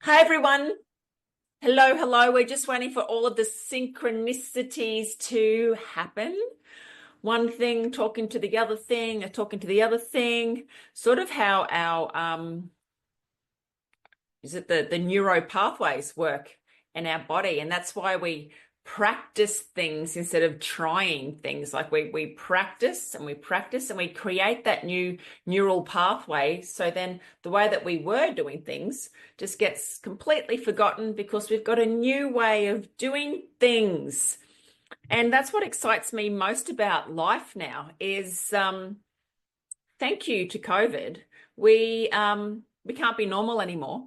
Hi, everyone. Hello, hello. We're just waiting for all of the synchronicities to happen. One thing talking to the other thing, talking to the other thing, sort of how our is it the neuro pathways work in our body. And that's why we practice things instead of trying things. Like we practice and we practice and we create that new neural pathway. So then the way that we were doing things just gets completely forgotten because we've got a new way of doing things. And that's what excites me most about life now is thank you to COVID. We can't be normal anymore.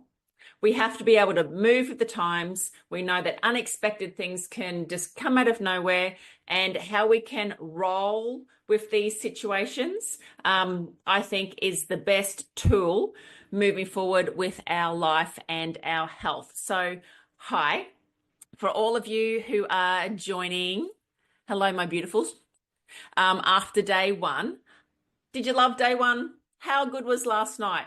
We have to be able to move with the times. We know that unexpected things can just come out of nowhere, and how we can roll with these situations, I think, is the best tool moving forward with our life and our health. So, hi, for all of you who are joining. Hello, my beautifuls. After day one, did you love day one? How good was last night?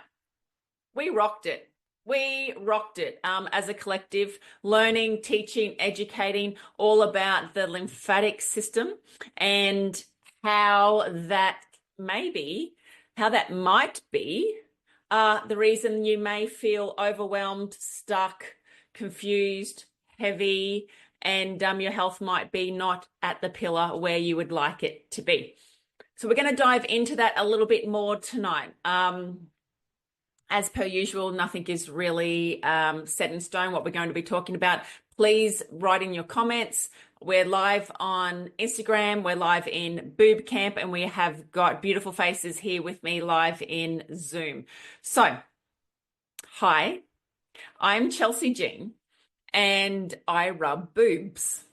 We rocked it. We rocked it as a collective, learning, teaching, educating all about the lymphatic system and how that how that might be the reason you may feel overwhelmed, stuck, confused, heavy, and your health might be not at the pillar where you would like it to be. So we're going to dive into that a little bit more tonight. As per usual, nothing is really set in stone what we're going to be talking about. Please write in your comments. We're live on Instagram. We're live in BooB CamP, and we have got beautiful faces here with me live in Zoom. So, hi, I'm Chelsey Jean, and I rub boobs,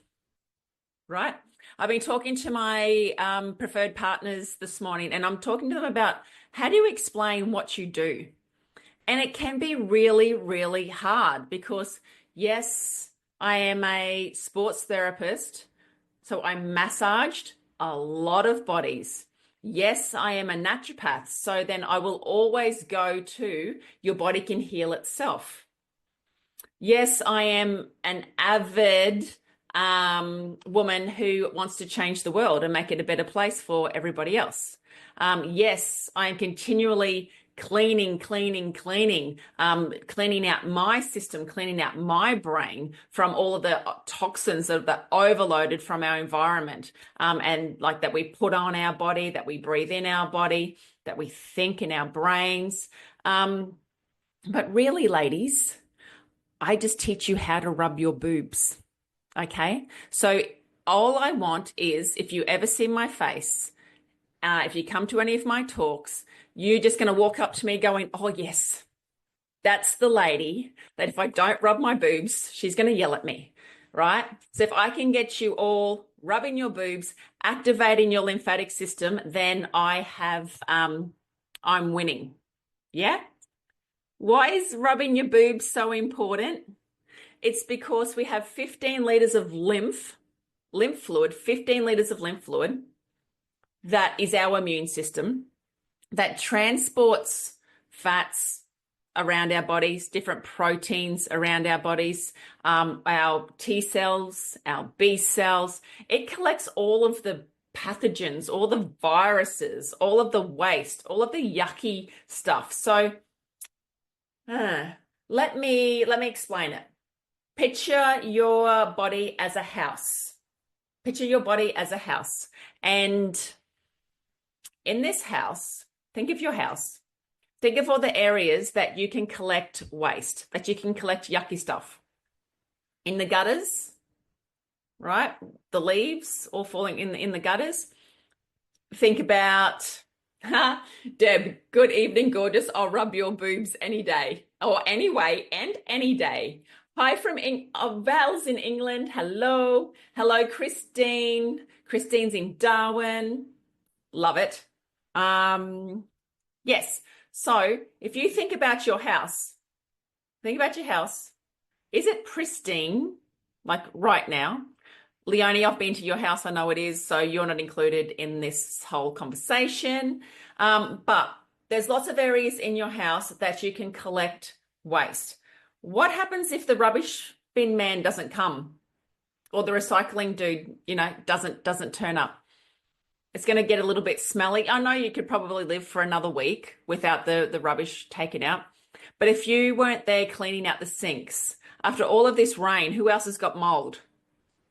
right? I've been talking to my preferred partners this morning, and I'm talking to them about how do you explain what you do? And it can be really, really hard because, yes, I am a sports therapist, so I massaged a lot of bodies. Yes, I am a naturopath, so then I will always go to your body can heal itself. Yes, I am an avid woman who wants to change the world and make it a better place for everybody else. Yes, I am continually cleaning out my system, cleaning out my brain from all of the toxins that are overloaded from our environment, and like that we put on our body, that we breathe in our body, that we think in our brains. But really, ladies, I just teach you how to rub your boobs. Okay. So all I want is if you ever see my face, if you come to any of my talks, you're just going to walk up to me going, oh, yes, that's the lady that if I don't rub my boobs, she's going to yell at me. Right. So if I can get you all rubbing your boobs, activating your lymphatic system, then I'm winning. Yeah. Why is rubbing your boobs so important? It's because we have 15 liters of lymph fluid, 15 liters of lymph fluid. That is our immune system that transports fats around our bodies, different proteins around our bodies, our T cells, our B cells. It collects all of the pathogens, all the viruses, all of the waste, all of the yucky stuff. So let me explain it. Picture your body as a house. Picture your body as a house. And in this house, think of your house. Think of all the areas that you can collect waste, that you can collect yucky stuff. In the gutters, right? The leaves all falling in the gutters. Think about, Deb, good evening, gorgeous. I'll rub your boobs any day. Or anyway, and any day. Hi from Val's in England. Hello. Hello, Christine. Christine's in Darwin. Love it. Yes. So if you think about your house, think about your house. Is it pristine, like right now? Leonie, I've been to your house. I know it is. So you're not included in this whole conversation. But there's lots of areas in your house that you can collect waste. What happens if the rubbish bin man doesn't come, or the recycling dude, doesn't turn up? It's going to get a little bit smelly. I know you could probably live for another week without the rubbish taken out. But if you weren't there cleaning out the sinks, after all of this rain, who else has got mold?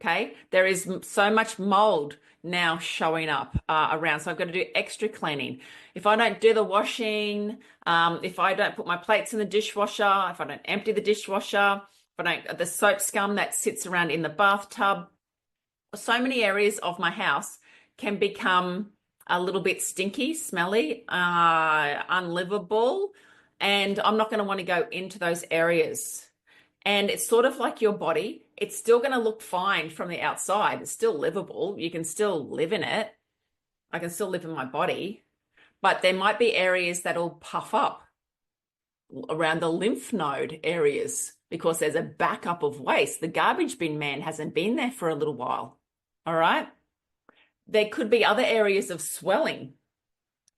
Okay. There is so much mold now showing up around. So I've got to do extra cleaning. If I don't do the washing, if I don't put my plates in the dishwasher, if I don't empty the dishwasher, if I don't, the soap scum that sits around in the bathtub, so many areas of my house can become a little bit stinky, smelly, unlivable, and I'm not going to want to go into those areas. And it's sort of like your body. It's still going to look fine from the outside. It's still livable. You can still live in it. I can still live in my body, but there might be areas that'll puff up around the lymph node areas because there's a backup of waste. The garbage bin man hasn't been there for a little while. All right. There could be other areas of swelling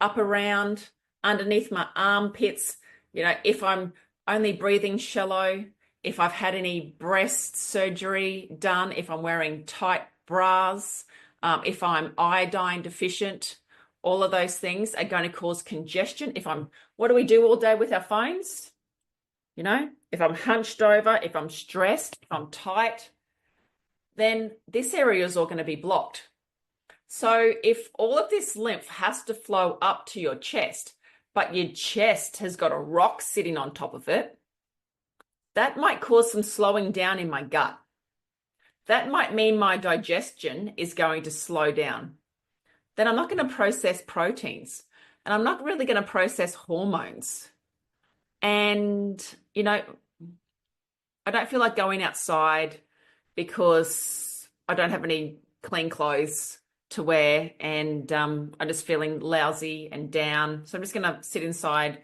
up around underneath my armpits. If I'm only breathing shallow, if I've had any breast surgery done, if I'm wearing tight bras, if I'm iodine deficient, all of those things are going to cause congestion. What do we do all day with our phones? If I'm hunched over, if I'm stressed, if I'm tight, then this area is all going to be blocked. So if all of this lymph has to flow up to your chest, but your chest has got a rock sitting on top of it, that might cause some slowing down in my gut. That might mean my digestion is going to slow down. Then I'm not going to process proteins, and I'm not really going to process hormones. And, I don't feel like going outside because I don't have any clean clothes to wear, and I'm just feeling lousy and down. So I'm just going to sit inside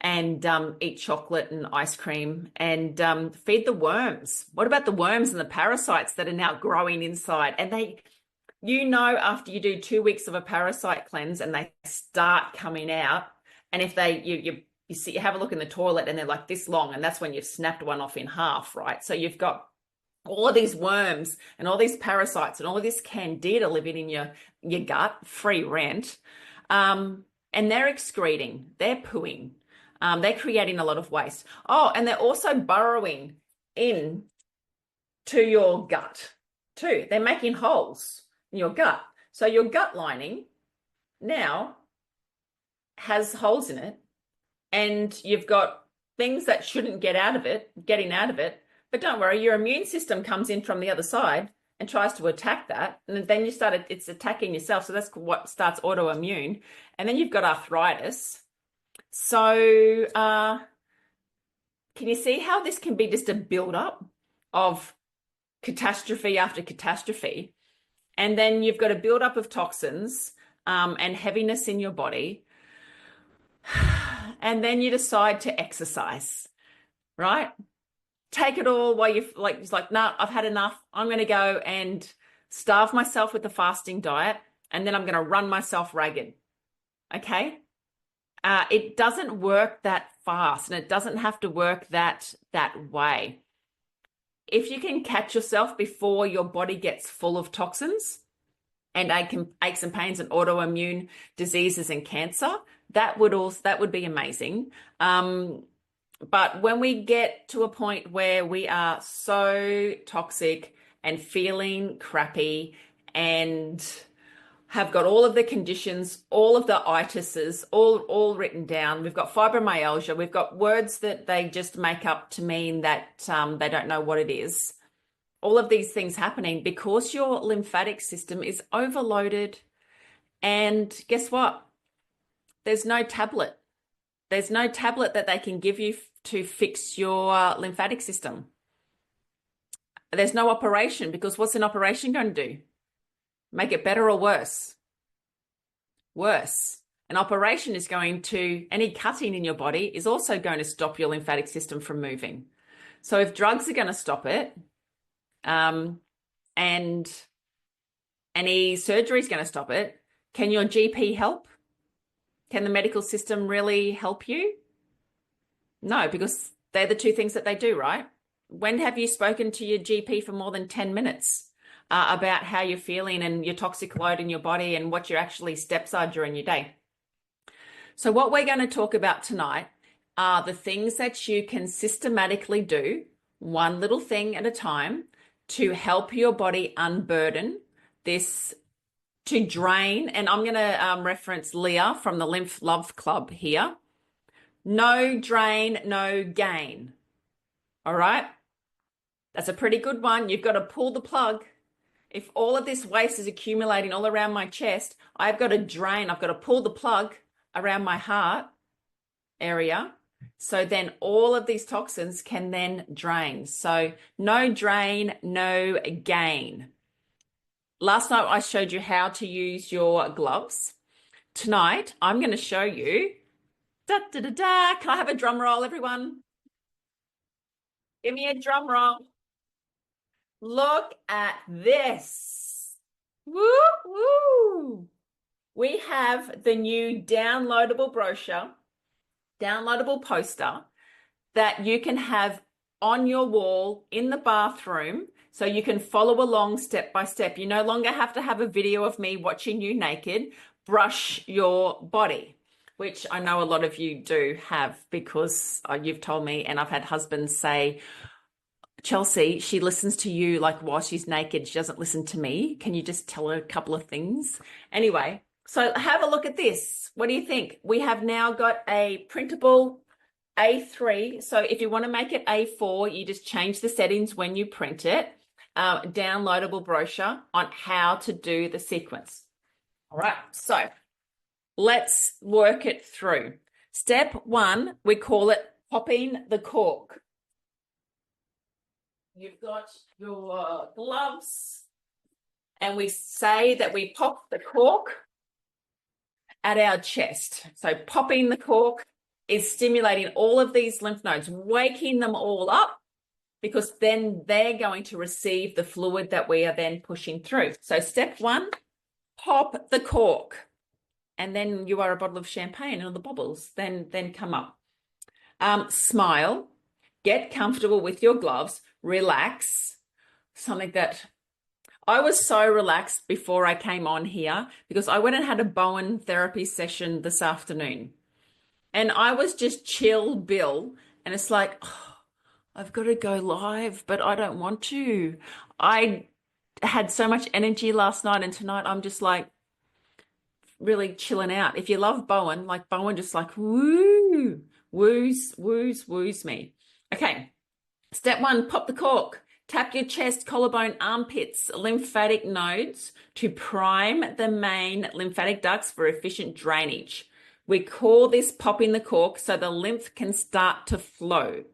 and eat chocolate and ice cream and feed the worms. What about the worms and the parasites that are now growing inside? And after you do 2 weeks of a parasite cleanse and they start coming out, and if you have a look in the toilet and they're like this long, and that's when you've snapped one off in half, right? So you've got all of these worms and all these parasites and all of this candida living in your gut, free rent, and they're excreting, they're pooing, they're creating a lot of waste. Oh, and they're also burrowing in to your gut too. They're making holes in your gut. So your gut lining now has holes in it, and you've got things that shouldn't getting out of it. But don't worry, your immune system comes in from the other side and tries to attack that. And then it's attacking yourself. So that's what starts autoimmune. And then you've got arthritis. So can you see how this can be just a build-up of catastrophe after catastrophe? And then you've got a build-up of toxins and heaviness in your body. And then you decide to exercise, right? Take it all while you're nah, I've had enough. I'm going to go and starve myself with the fasting diet, and then I'm going to run myself ragged. Okay? It doesn't work that fast, and it doesn't have to work that way. If you can catch yourself before your body gets full of toxins and aches and pains and autoimmune diseases and cancer, that would be amazing. But when we get to a point where we are so toxic and feeling crappy and have got all of the conditions, all of the itises, all written down, we've got fibromyalgia, we've got words that they just make up to mean that they don't know what it is. All of these things happening because your lymphatic system is overloaded. And guess what? There's no tablet. There's no tablet that they can give you to fix your lymphatic system. There's no operation, because what's an operation going to do? Make it better or worse? Worse. An operation is any cutting in your body is also going to stop your lymphatic system from moving. So if drugs are going to stop it, and any surgery is going to stop it, can your GP help? Can the medical system really help you? No, because They're the two things that they do, right? When have you spoken to your GP for more than 10 minutes about how you're feeling and your toxic load in your body and what your actually steps are during your day? So what we're going to talk about tonight are the things that you can systematically do, one little thing at a time, to help your body unburden this, to drain. And I'm going to reference Leah from the Lymph Love Club here. No drain, no gain. All right. That's a pretty good one. You've got to pull the plug. If all of this waste is accumulating all around my chest, I've got to drain. I've got to pull the plug around my heart area. So then all of these toxins can then drain. So no drain, no gain. Last night I showed you how to use your gloves. Tonight I'm going to show you. Da, da, da, da. Can I have a drum roll, everyone? Give me a drum roll. Look at this. Woo, woo. We have the new downloadable brochure, downloadable poster that you can have on your wall in the bathroom so you can follow along step by step. You no longer have to have a video of me watching you naked brush your body, which I know a lot of you do have because you've told me, and I've had husbands say, Chelsey, she listens to you like while she's naked. She doesn't listen to me. Can you just tell her a couple of things? Anyway, so have a look at this. What do you think? We have now got a printable A3. So if you want to make it A4, you just change the settings when you print it. Downloadable brochure on how to do the sequence. All right, so let's work it through. Step 1, we call it popping the cork. You've got your gloves, and we say that we pop the cork at our chest. So popping the cork is stimulating all of these lymph nodes, waking them all up, because then they're going to receive the fluid that we are then pushing through. So step 1, pop the cork. And then you are a bottle of champagne and all the bubbles then come up. Smile, get comfortable with your gloves, relax. Something that I was so relaxed before I came on here because I went and had a Bowen therapy session this afternoon. And I was just chill Bill. And it's like, oh, I've got to go live, but I don't want to. I had so much energy last night, and tonight I'm just like really chilling out. If you love Bowen, like Bowen just like woos me. Okay. Step 1, pop the cork. Tap your chest, collarbone, armpits, lymphatic nodes to prime the main lymphatic ducts for efficient drainage. We call this popping the cork so the lymph can start to flow.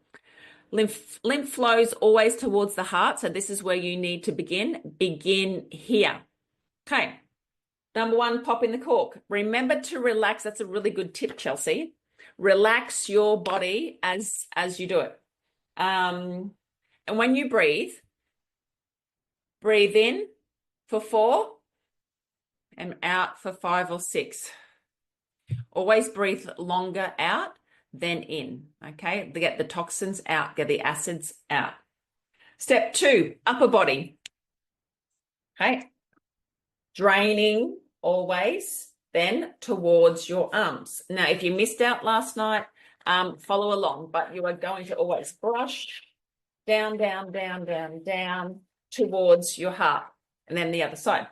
Lymph flows always towards the heart, so this is where you need to begin. Begin here. Okay. Number 1, popping the cork. Remember to relax. That's a really good tip, Chelsey. Relax your body as you do it. And when you breathe in for 4 and out for 5 or 6. Always breathe longer out than in, okay? To get the toxins out, get the acids out. Step 2, upper body, okay? Draining always then towards your arms. Now, if you missed out last night, follow along, but you are going to always brush down towards your heart, and then the other side.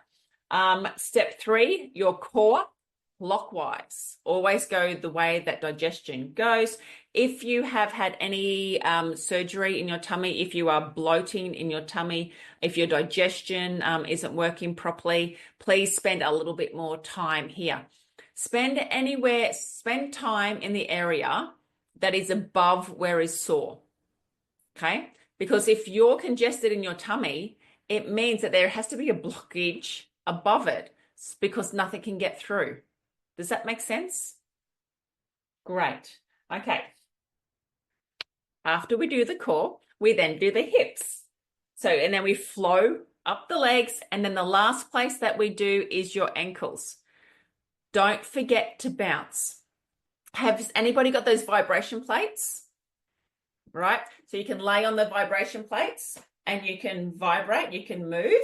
Step 3, your core, clockwise. Always go the way that digestion goes. If you have had any surgery in your tummy, if you are bloating in your tummy, if your digestion isn't working properly, please spend a little bit more time here. Spend time in the area that is above where is sore, okay? Because if you're congested in your tummy, it means that there has to be a blockage above it because nothing can get through. Does that make sense? Great. Okay. After we do the core, we then do the hips. So, and then we flow up the legs, and then the last place that we do is your ankles. Don't forget to bounce. Has anybody got those vibration plates? right? So you can lay on the vibration plates and you can vibrate, you can move,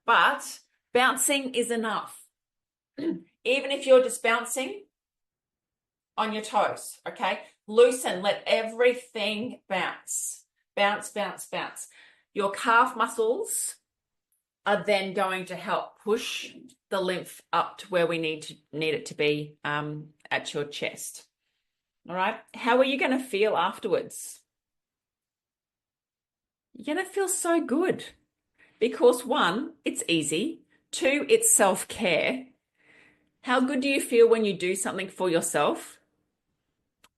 but bouncing is enough. Even if you're just bouncing on your toes, okay? Loosen, let everything bounce. Bounce, bounce, bounce. Your calf muscles are then going to help push the lymph up to where we need it to be at your chest. All right. How are you going to feel afterwards? You're going to feel so good because one, it's easy. Two, it's self-care. How good do you feel when you do something for yourself?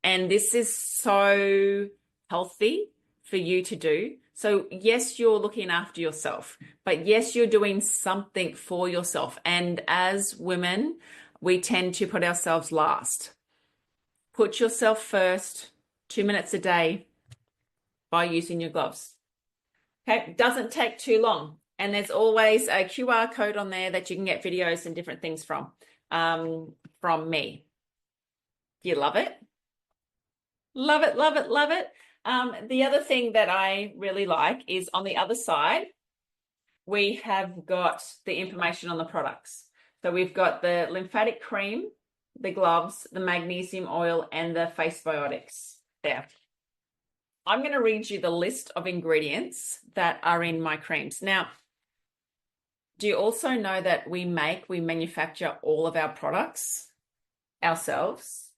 And this is so healthy for you to do. So yes, you're looking after yourself, but yes, you're doing something for yourself. And as women, we tend to put ourselves last. Put yourself first, 2 minutes a day by using your gloves. Okay, it doesn't take too long. And there's always a QR code on there that you can get videos and different things from me. Do you love it? Love it, love it, love it. The other thing that I really like is on the other side, we have got the information on the products. So we've got the lymphatic cream, the gloves, the magnesium oil, and the face biotics there. I'm going to read you the list of ingredients that are in my creams. Now, do you also know that we manufacture all of our products ourselves?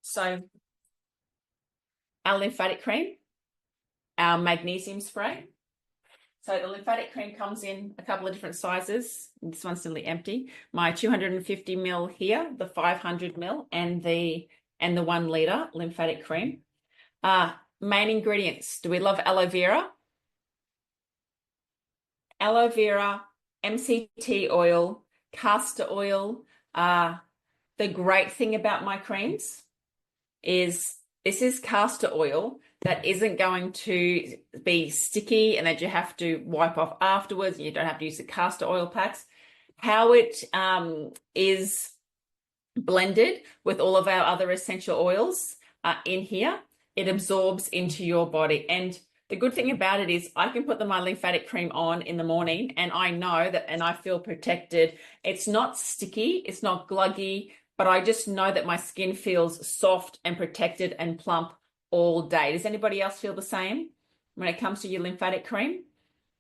So our lymphatic cream, our magnesium spray. So the lymphatic cream comes in a couple of different sizes. This one's nearly empty. My 250 ml here, the 500 ml, and the 1 liter lymphatic cream. Main ingredients. Do we love aloe vera? Aloe vera, MCT oil, castor oil. The great thing about my creams is this is castor oil that isn't going to be sticky and that you have to wipe off afterwards and you don't have to use the castor oil packs. How it is blended with all of our other essential oils in here, it absorbs into your body. And the good thing about it is I can put my lymphatic cream on in the morning and I know that, and I feel protected. It's not sticky, it's not gluggy, but I just know that my skin feels soft and protected and plump all day. Does anybody else feel the same when it comes to your lymphatic cream?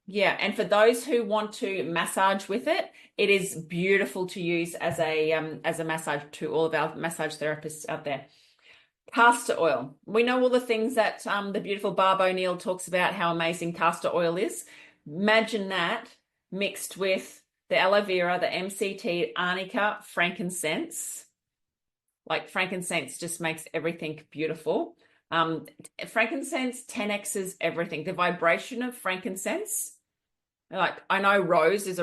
Yeah, and for those who want to massage with it, it is beautiful to use as a massage to all of our massage therapists out there. Castor oil. We know all the things that the beautiful Barb O'Neill talks about how amazing castor oil is. Imagine that mixed with the aloe vera, the MCT, arnica, frankincense. Like frankincense just makes everything beautiful. Frankincense 10x's everything. The vibration of frankincense, like I know rose is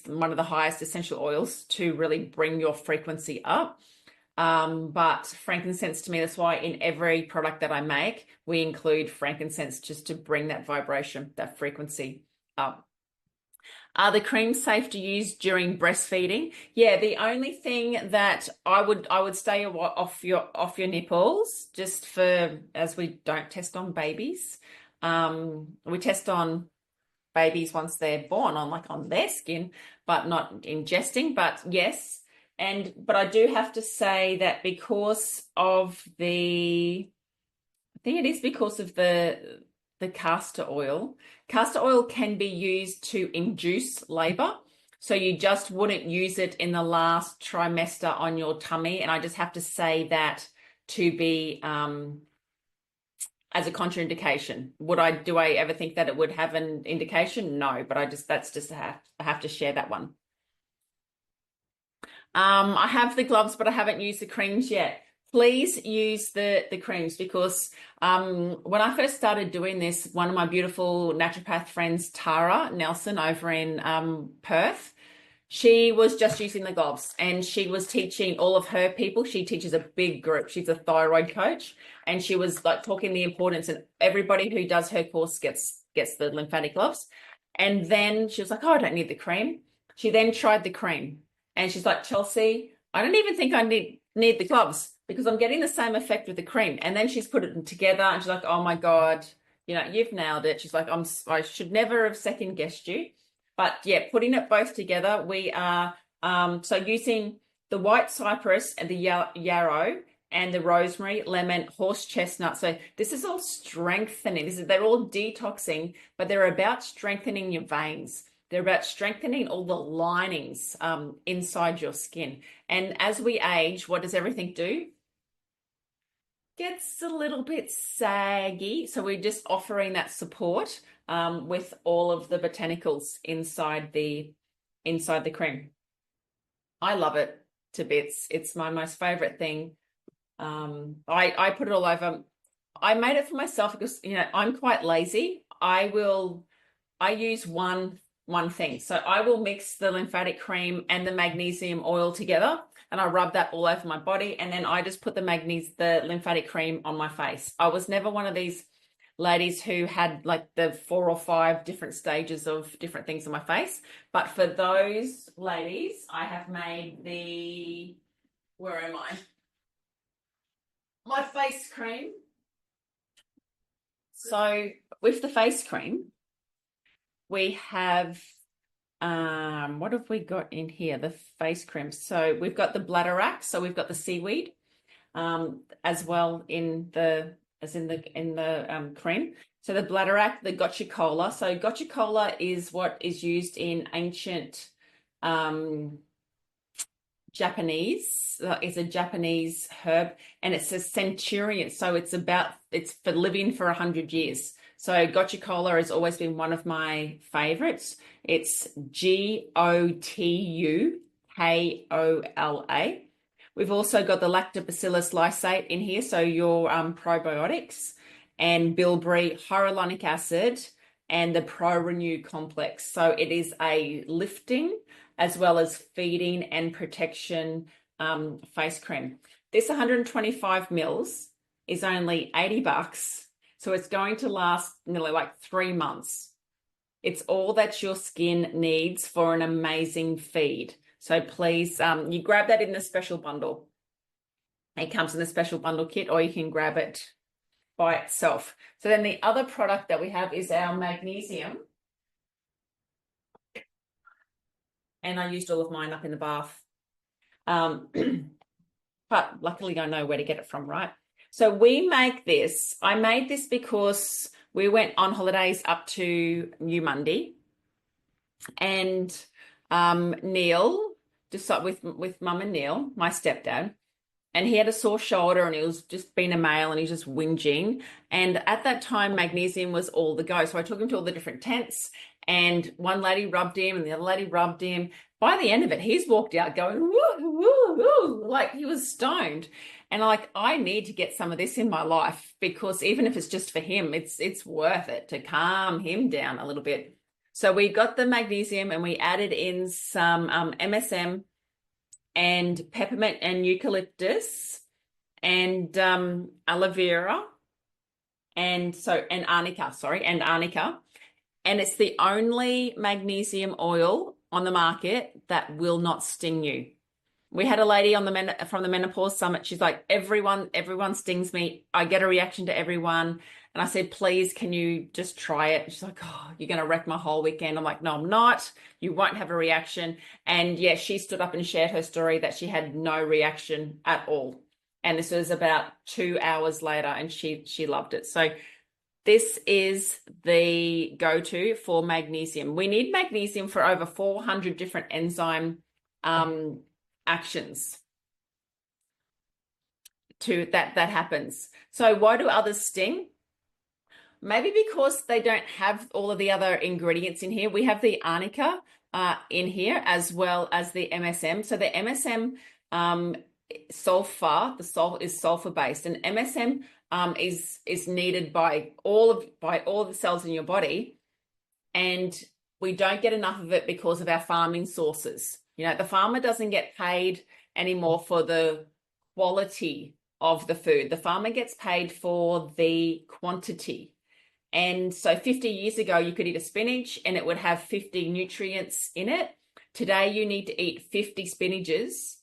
one of the highest essential oils to really bring your frequency up. But frankincense to me, that's why in every product that I make, we include frankincense just to bring that vibration, that frequency up. Are the creams safe to use during breastfeeding? Yeah, the only thing that I would stay off your nipples just for, as we don't test on babies. We test on babies once they're born on their skin, but not ingesting. But yes, but I do have to say that because of I think it is because of the castor oil. Castor oil can be used to induce labor. So you just wouldn't use it in the last trimester on your tummy. And I just have to say that to be as a contraindication. Do I ever think that it would have an indication? No, but I have to share that one. I have the gloves, but I haven't used the creams yet. Please use the creams because when I first started doing this, one of my beautiful naturopath friends, Tara Nelson over in Perth, she was just using the gloves and she was teaching all of her people. She teaches a big group. She's a thyroid coach and she was like talking the importance, and everybody who does her course gets the lymphatic gloves. And then she was like, oh, I don't need the cream. She then tried the cream and she's like, Chelsey, I don't even think I need the gloves. because I'm getting the same effect with the cream. And then she's put it together and she's like, oh my God, you've nailed it. She's like, I should never have second guessed you. But yeah, putting it both together, we are so using the white cypress and the yarrow and the rosemary, lemon, horse chestnut. So this is all strengthening. They're all detoxing, but they're about strengthening your veins. They're about strengthening all the linings inside your skin. And as we age, what does everything do? Gets a little bit saggy. So we're just offering that support with all of the botanicals inside the cream. I love it to bits. It's my most favorite thing. I put it all over. I made it for myself because I'm quite lazy. I use one thing. So I will mix the lymphatic cream and the magnesium oil together, and I rub that all over my body, and then I just put the lymphatic cream on my face. I was never one of these ladies who had like the 4 or 5 different stages of different things on my face. But for those ladies, I have made where am I? My face cream. So with the face cream, we have, what have we got in here? The face cream. So we've got the bladderwrack. So we've got the seaweed, as well in the cream. So the bladderwrack, the gotcha cola. So gotcha cola is what is used in ancient Japanese. It's a Japanese herb, and it's a centurion. So it's for living for 100 years. So gotcha cola has always been one of my favorites. It's GOTUKOLA. We've also got the lactobacillus lysate in here, so your probiotics, and bilberry, hyaluronic acid, and the Pro-Renew complex. So it is a lifting as well as feeding and protection face cream. This 125 mils is only $80. So it's going to last nearly like 3 months. It's all that your skin needs for an amazing feed. So please, you grab that in the special bundle. It comes in the special bundle kit, or you can grab it by itself. So then the other product that we have is our magnesium. And I used all of mine up in the bath. But luckily I know where to get it from, right? So we make this. I made this because we went on holidays up to New Mundy, and Neil, just with Mum and Neil, my stepdad, and he had a sore shoulder, and he was just being a male, and he's just whinging. And at that time, magnesium was all the go. So I took him to all the different tents, and one lady rubbed him and the other lady rubbed him. By the end of it, he's walked out going, woo, woo, woo, like he was stoned. And I need to get some of this in my life, because even if it's just for him, it's worth it to calm him down a little bit. So we got the magnesium, and we added in some MSM and peppermint and eucalyptus and aloe vera and arnica. And it's the only magnesium oil on the market that will not sting you. We had a lady from the menopause summit. She's like, everyone stings me. I get a reaction to everyone. And I said, please, can you just try it? She's like, oh, you're going to wreck my whole weekend. I'm like, no, I'm not. You won't have a reaction. And yeah, she stood up and shared her story that she had no reaction at all. And this was about 2 hours later, and she loved it. So this is the go-to for magnesium. We need magnesium for over 400 different enzyme actions to that happens. So why do others sting? Maybe because they don't have all of the other ingredients in here. We have the arnica in here, as well as the MSM. So the MSM sulfur, the salt is sulfur based, and MSM is needed by all of the cells in your body, and we don't get enough of it because of our farming sources. The farmer doesn't get paid anymore for the quality of the food. The farmer gets paid for the quantity. And so 50 years ago, you could eat a spinach and it would have 50 nutrients in it. Today, you need to eat 50 spinaches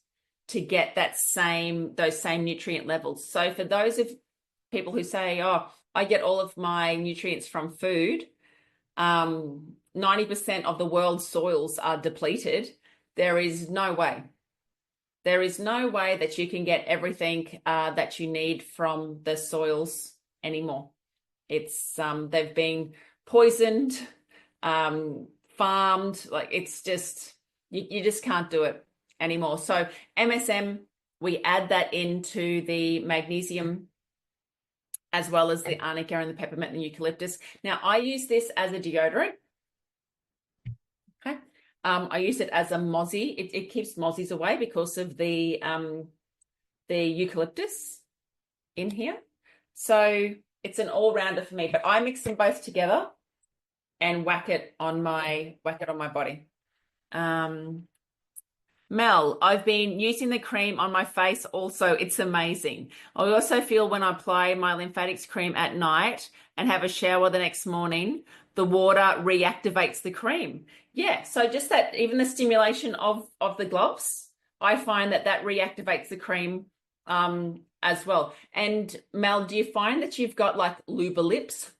to get those same nutrient levels. So for those of people who say, oh, I get all of my nutrients from food, 90% of the world's soils are depleted. There is no way. There is no way that you can get everything that you need from the soils anymore. It's they've been poisoned, farmed, like it's just you just can't do it anymore. So MSM, we add that into the magnesium as well as the arnica and the peppermint and the eucalyptus. Now I use this as a deodorant. Okay. I use it as a mozzie. It keeps mozzies away because of the eucalyptus in here. So it's an all-rounder for me, but I mix them both together and whack it on my body. Mel, I've been using the cream on my face also. It's amazing. I also feel when I apply my lymphatics cream at night and have a shower the next morning, the water reactivates the cream. Yeah, so just that, even the stimulation of the gloves, I find that reactivates the cream as well. And Mel, do you find that you've got like luba lips?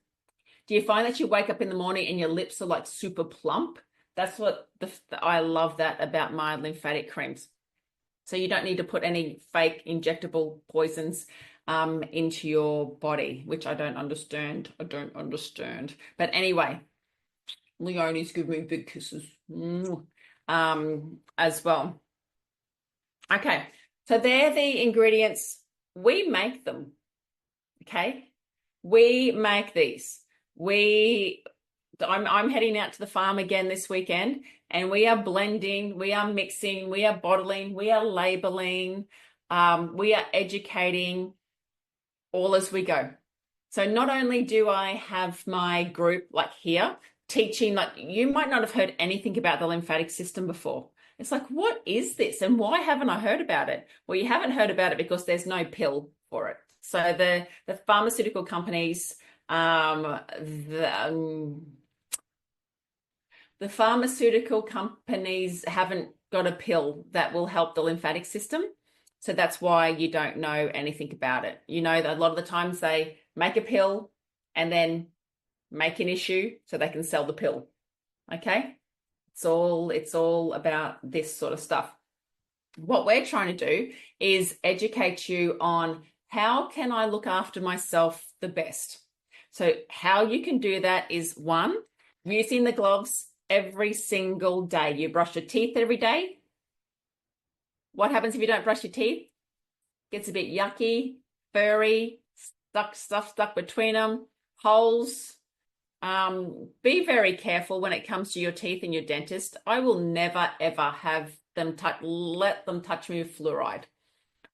Do you find that you wake up in the morning and your lips are like super plump? That's what I love that about my lymphatic creams. So you don't need to put any fake injectable poisons into your body, which I don't understand. But anyway, Leonie's giving me big kisses as well. Okay, so they're the ingredients. We make them, okay? We make these. I'm heading out to the farm again this weekend, and we are blending, we are mixing, we are bottling, we are labeling, we are educating all as we go. So not only do I have my group like here teaching, like you might not have heard anything about the lymphatic system before. It's like, what is this? And why haven't I heard about it? Well, you haven't heard about it because there's no pill for it. So the pharmaceutical companies, the pharmaceutical companies haven't got a pill that will help the lymphatic system. So that's why you don't know anything about it. You know, that a lot of the times they make a pill and then make an issue so they can sell the pill. Okay? It's all about this sort of stuff. What we're trying to do is educate you on how can I look after myself the best. So how you can do that is, one, using the gloves every single day. You brush your teeth every day. What happens if you don't brush your teeth? Gets a bit yucky, furry, stuff stuck between them, holes. Be very careful when it comes to your teeth and your dentist. I will never, ever have them let them touch me with fluoride.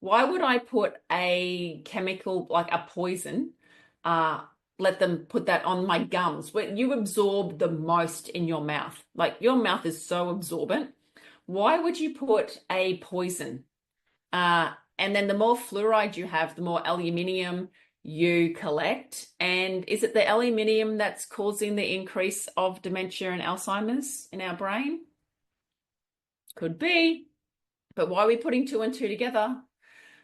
Why would I put a chemical, like a poison, let them put that on my gums? When you absorb the most in your mouth, like your mouth is so absorbent. Why would you put a poison? And then the more fluoride you have, the more aluminium you collect. And is it the aluminium that's causing the increase of dementia and Alzheimer's in our brain? Could be. But why are we putting 2 and 2 together?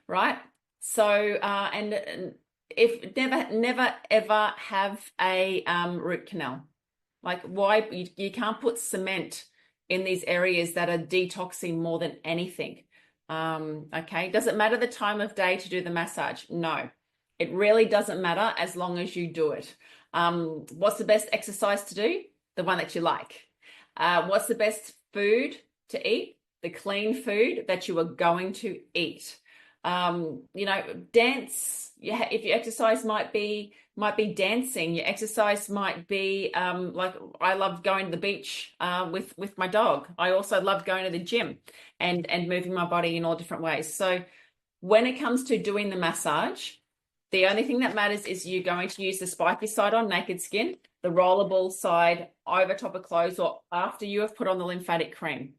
Right? So, and if never ever have a root canal. Like, why you can't put cement in these areas that are detoxing more than anything. Okay, does it matter the time of day to do the massage? No, it really doesn't matter as long as you do it. What's the best exercise to do? The one that you like. What's the best food to eat? The clean food that you are going to eat. You know, dance. If your exercise might be dancing. Your exercise might be like I love going to the beach with my dog. I also love going to the gym and moving my body in all different ways. So when it comes to doing the massage, the only thing that matters is you're going to use the spiky side on naked skin, the rollerball side over top of clothes or after you have put on the lymphatic cream.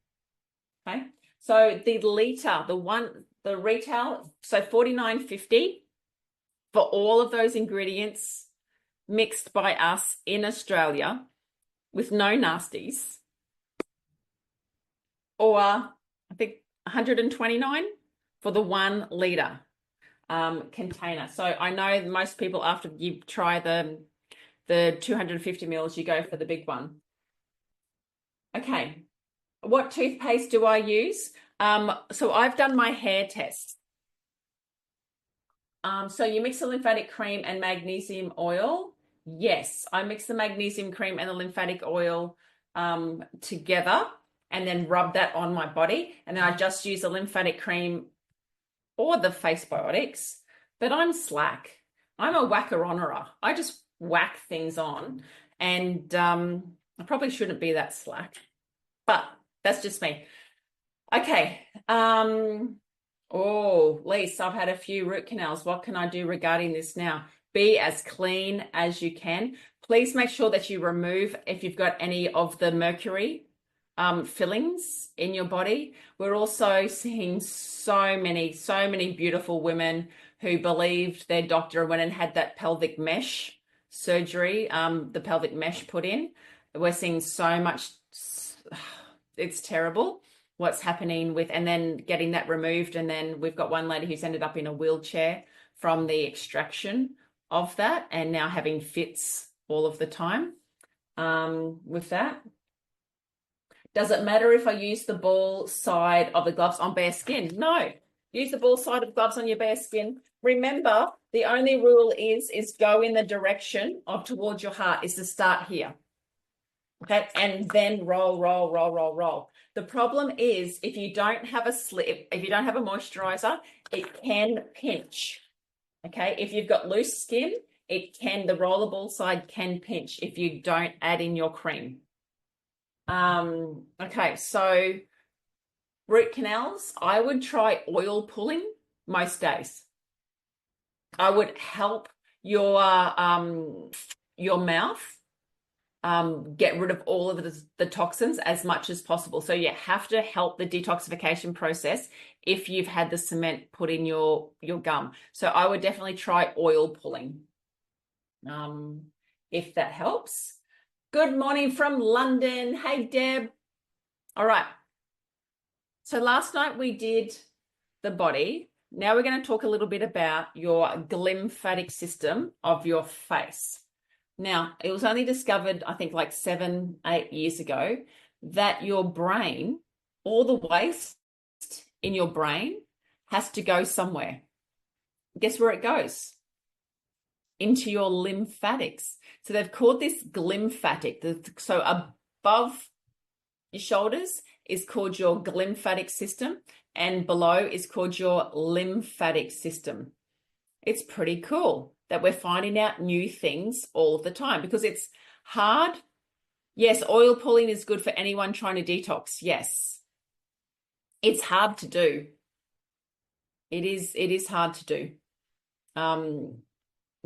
Okay. So the liter, the retail, so $49.50 for all of those ingredients mixed by us in Australia with no nasties, or I think $129 for the 1 liter container. So I know most people, after you try the 250 mils, you go for the big one. Okay, what toothpaste do I use? So I've done my hair test. So you mix the lymphatic cream and magnesium oil. Yes, I mix the magnesium cream and the lymphatic oil together and then rub that on my body. And then I just use the lymphatic cream or the face biotics. But I'm slack. I'm a whacker-onerer. I just whack things on. And I probably shouldn't be that slack. But that's just me. Okay. Oh, Lise, I've had a few root canals. What can I do regarding this now? Be as clean as you can. Please make sure that you remove if you've got any of the mercury fillings in your body. We're also seeing so many beautiful women who believed their doctor went and had that pelvic mesh surgery, the pelvic mesh put in. We're seeing so much, it's terrible what's happening with, and then getting that removed. And then we've got one lady who's ended up in a wheelchair from the extraction of that and now having fits all of the time with that. Does it matter if I use the ball side of the gloves on bare skin? No, use the ball side of gloves on your bare skin. Remember, the only rule is go in the direction of towards your heart, is to start here. Okay, and then roll, roll, roll, roll, roll. The problem is if you don't have a slip, if you don't have a moisturizer, it can pinch. Okay, if you've got loose skin, the rollerball side can pinch if you don't add in your cream. Okay, so root canals, I would try oil pulling most days. I would help your mouth get rid of all of the toxins as much as possible. So you have to help the detoxification process if you've had the cement put in your gum. So I would definitely try oil pulling, if that helps. Good morning from London. Hey, Deb. All right. So last night we did the body. Now we're going to talk a little bit about your glymphatic system of your face. Now, it was only discovered, I think, like 7-8 years ago, that your brain, all the waste in your brain has to go somewhere. Guess where it goes? Into your lymphatics. So they've called this glymphatic. So above your shoulders is called your glymphatic system, and below is called your lymphatic system. It's pretty cool that we're finding out new things all the time because it's hard. Yes, oil pulling is good for anyone trying to detox. Yes. It's hard to do. It is hard to do.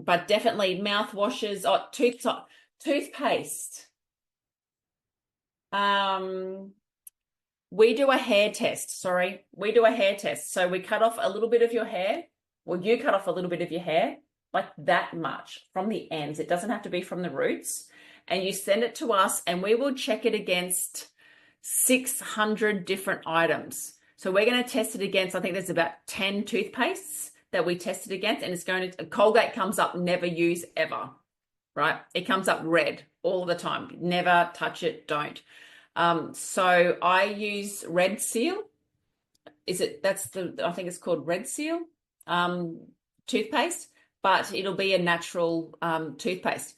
But definitely mouthwashes or toothpaste. We do a hair test. We do a hair test. So we cut off a little bit of your hair. Well, you cut off a little bit of your hair, like that much from the ends. It doesn't have to be from the roots. And you send it to us and we will check it against 600 different items. So we're going to test it against, I think there's about 10 toothpastes that we tested against, and it's going to, Colgate comes up, never use ever, right? It comes up red all the time. Never touch it, don't. So I use Red Seal. I think it's called Red Seal toothpaste, but it'll be a natural toothpaste.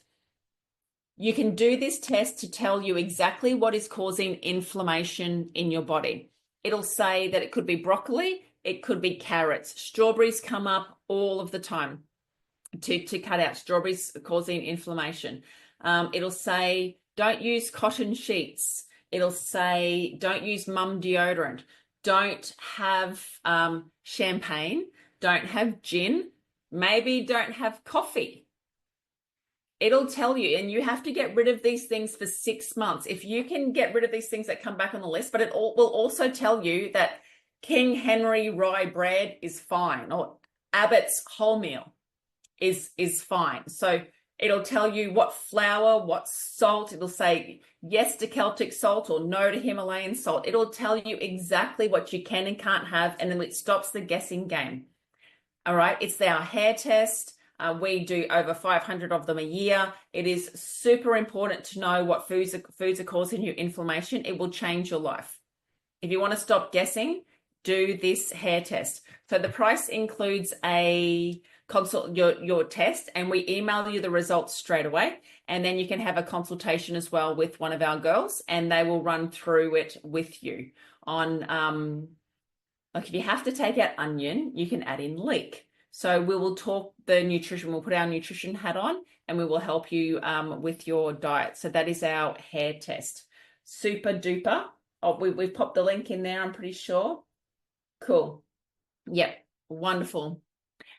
You can do this test to tell you exactly what is causing inflammation in your body. It'll say that it could be broccoli, it could be carrots. Strawberries come up all of the time to cut out. Strawberries causing inflammation. It'll say don't use cotton sheets. It'll say don't use mum deodorant. Don't have champagne. Don't have gin. Maybe don't have coffee. It'll tell you, and you have to get rid of these things for 6 months. If you can get rid of these things that come back on the list, but it will also tell you that King Henry rye bread is fine, or Abbott's wholemeal is fine. So It'll tell you what flour, what salt. It'll say yes to Celtic salt or no to Himalayan salt. It'll tell you exactly what you can and can't have, and then it stops the guessing game. All right, it's our hair test. We do over 500 of them a year. It is super important to know what foods are causing you inflammation. It will change your life. If you want to stop guessing, do this hair test. So the price includes a consult your test, and we email you the results straight away. And then you can have a consultation as well with one of our girls, and they will run through it with you on like if you have to take out onion, you can add in leek. So we will talk the nutrition, we'll put our nutrition hat on, and we will help you with your diet. So that is our hair test. Super duper. Oh, we've popped the link in there, I'm pretty sure. Cool. Yep. Wonderful.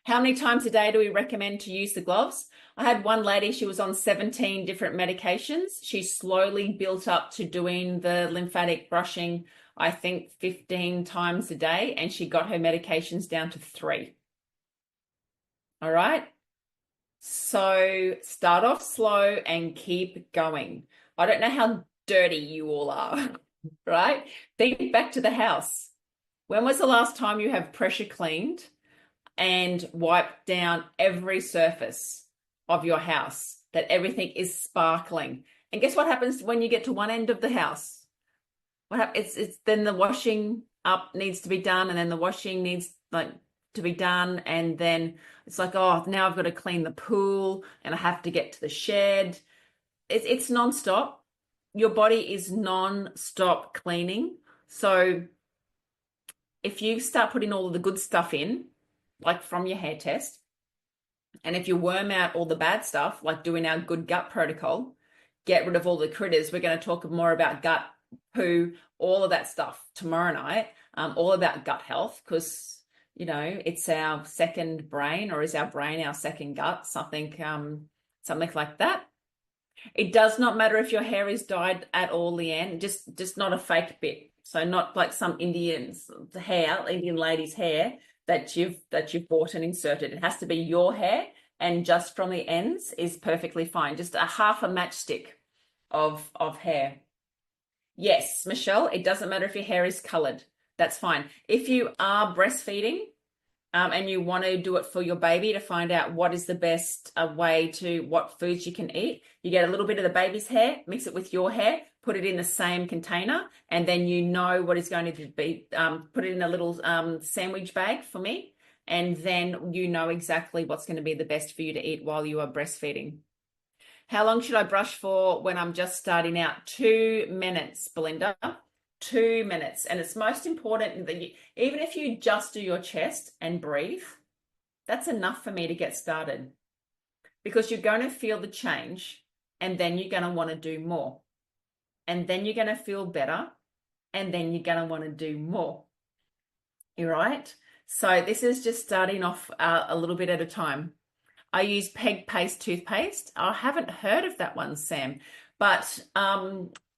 How many times a day do we recommend to use the gloves? I had one lady, she was on 17 different medications. She slowly built up to doing the lymphatic brushing, I think 15 times a day, and she got her medications down to 3. All right. So start off slow and keep going. I don't know how dirty you all are, right? Think back to the house. When was the last time you have pressure cleaned and wiped down every surface of your house, that everything is sparkling? And guess what happens when you get to one end of the house? What happens? It's then the washing up needs to be done, and then the washing needs to be done, and then it's like, oh, now I've got to clean the pool and I have to get to the shed. It's nonstop. Your body is non-stop cleaning. So if you start putting all of the good stuff in, like from your hair test, and if you worm out all the bad stuff, like doing our good gut protocol, get rid of all the critters. We're going to talk more about gut, poo, all of that stuff tomorrow night, all about gut health, because, you know, it's our second brain, or is our brain our second gut, something like that. It does not matter if your hair is dyed at all, Leanne, just not a fake bit. So not like some Indian lady's hair that you've bought and inserted. It has to be your hair, and just from the ends is perfectly fine. Just a half a matchstick of hair. Yes, Michelle, it doesn't matter if your hair is colored. That's fine. If you are breastfeeding, and you want to do it for your baby to find out what is the best way to what foods you can eat, you get a little bit of the baby's hair, mix it with your hair, put it in the same container, and then you know what is going to be, put it in a little sandwich bag for me, and then you know exactly what's going to be the best for you to eat while you are breastfeeding. How long should I brush for when I'm just starting out? 2 minutes, Belinda. 2 minutes. And it's most important that even if you just do your chest and breathe, that's enough for me to get started, because you're going to feel the change, and then you're going to want to do more, and then you're going to feel better, and then you're going to want to do more. You're right. So this is just starting off a little bit at a time. I use Peg Paste toothpaste. I haven't heard of that one, Sam, but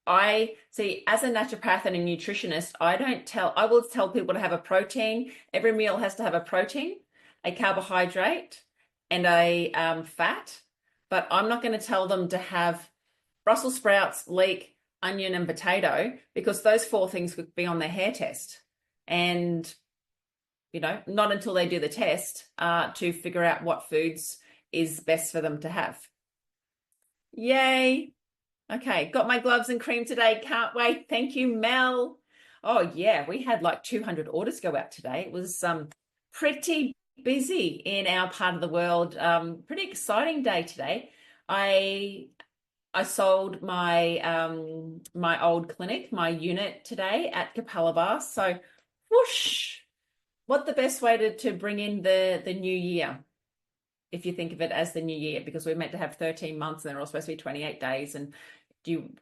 I see, as a naturopath and a nutritionist, I will tell people to have a protein. Every meal has to have a protein, a carbohydrate, and a fat, but I'm not going to tell them to have Brussels sprouts, leek, onion, and potato, because those 4 things would be on their hair test. And, you know, not until they do the test to figure out what foods is best for them to have. Yay. Okay, got my gloves and cream today. Can't wait. Thank you, Mel. Oh, yeah, we had like 200 orders go out today. It was pretty busy in our part of the world. Pretty exciting day today. I sold my my old clinic, my unit today at Capella. So, whoosh! What the best way to bring in the new year, if you think of it as the new year, because we're meant to have 13 months and they're all supposed to be 28 days. And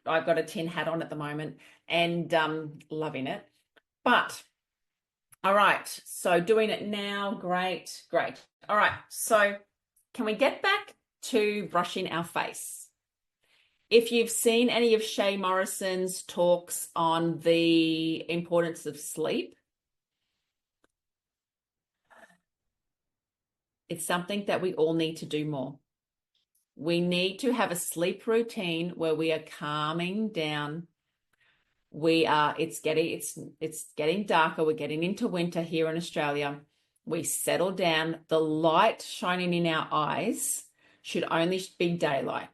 I've got a tin hat on at the moment, and loving it. But all right, so doing it now, great. All right, so can we get back to brushing our face? If you've seen any of Shay Morrison's talks on the importance of sleep, it's something that we all need to do more. We need to have a sleep routine where we are calming down. It's getting darker. We're getting into winter here in Australia. We settle down. The light shining in our eyes should only be daylight,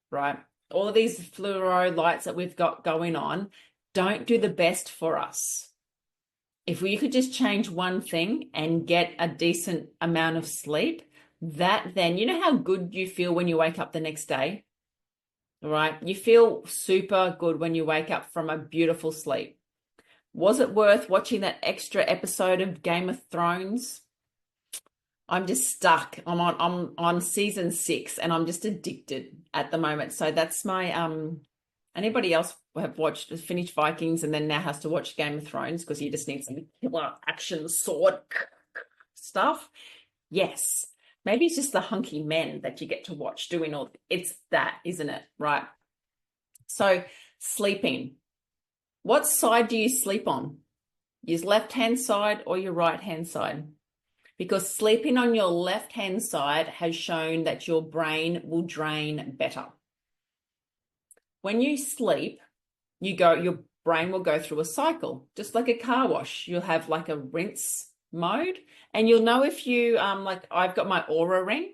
right? All of these fluoro lights that we've got going on don't do the best for us. If we could just change one thing and get a decent amount of sleep, that then, you know how good you feel when you wake up the next day, right? You feel super good when you wake up from a beautiful sleep. Was it worth watching that extra episode of Game of Thrones? I'm just stuck. I'm on season 6 and I'm just addicted at the moment. So that's my anybody else have finished Vikings and then now has to watch Game of Thrones because you just need some killer action sword stuff? Yes. Maybe it's just the hunky men that you get to watch doing all. It's that, isn't it? Right. So sleeping. What side do you sleep on? Your left-hand side or your right-hand side? Because sleeping on your left-hand side has shown that your brain will drain better. When you sleep, your brain will go through a cycle, just like a car wash. You'll have like a rinse mode, and you'll know if you like I've got my Aura ring,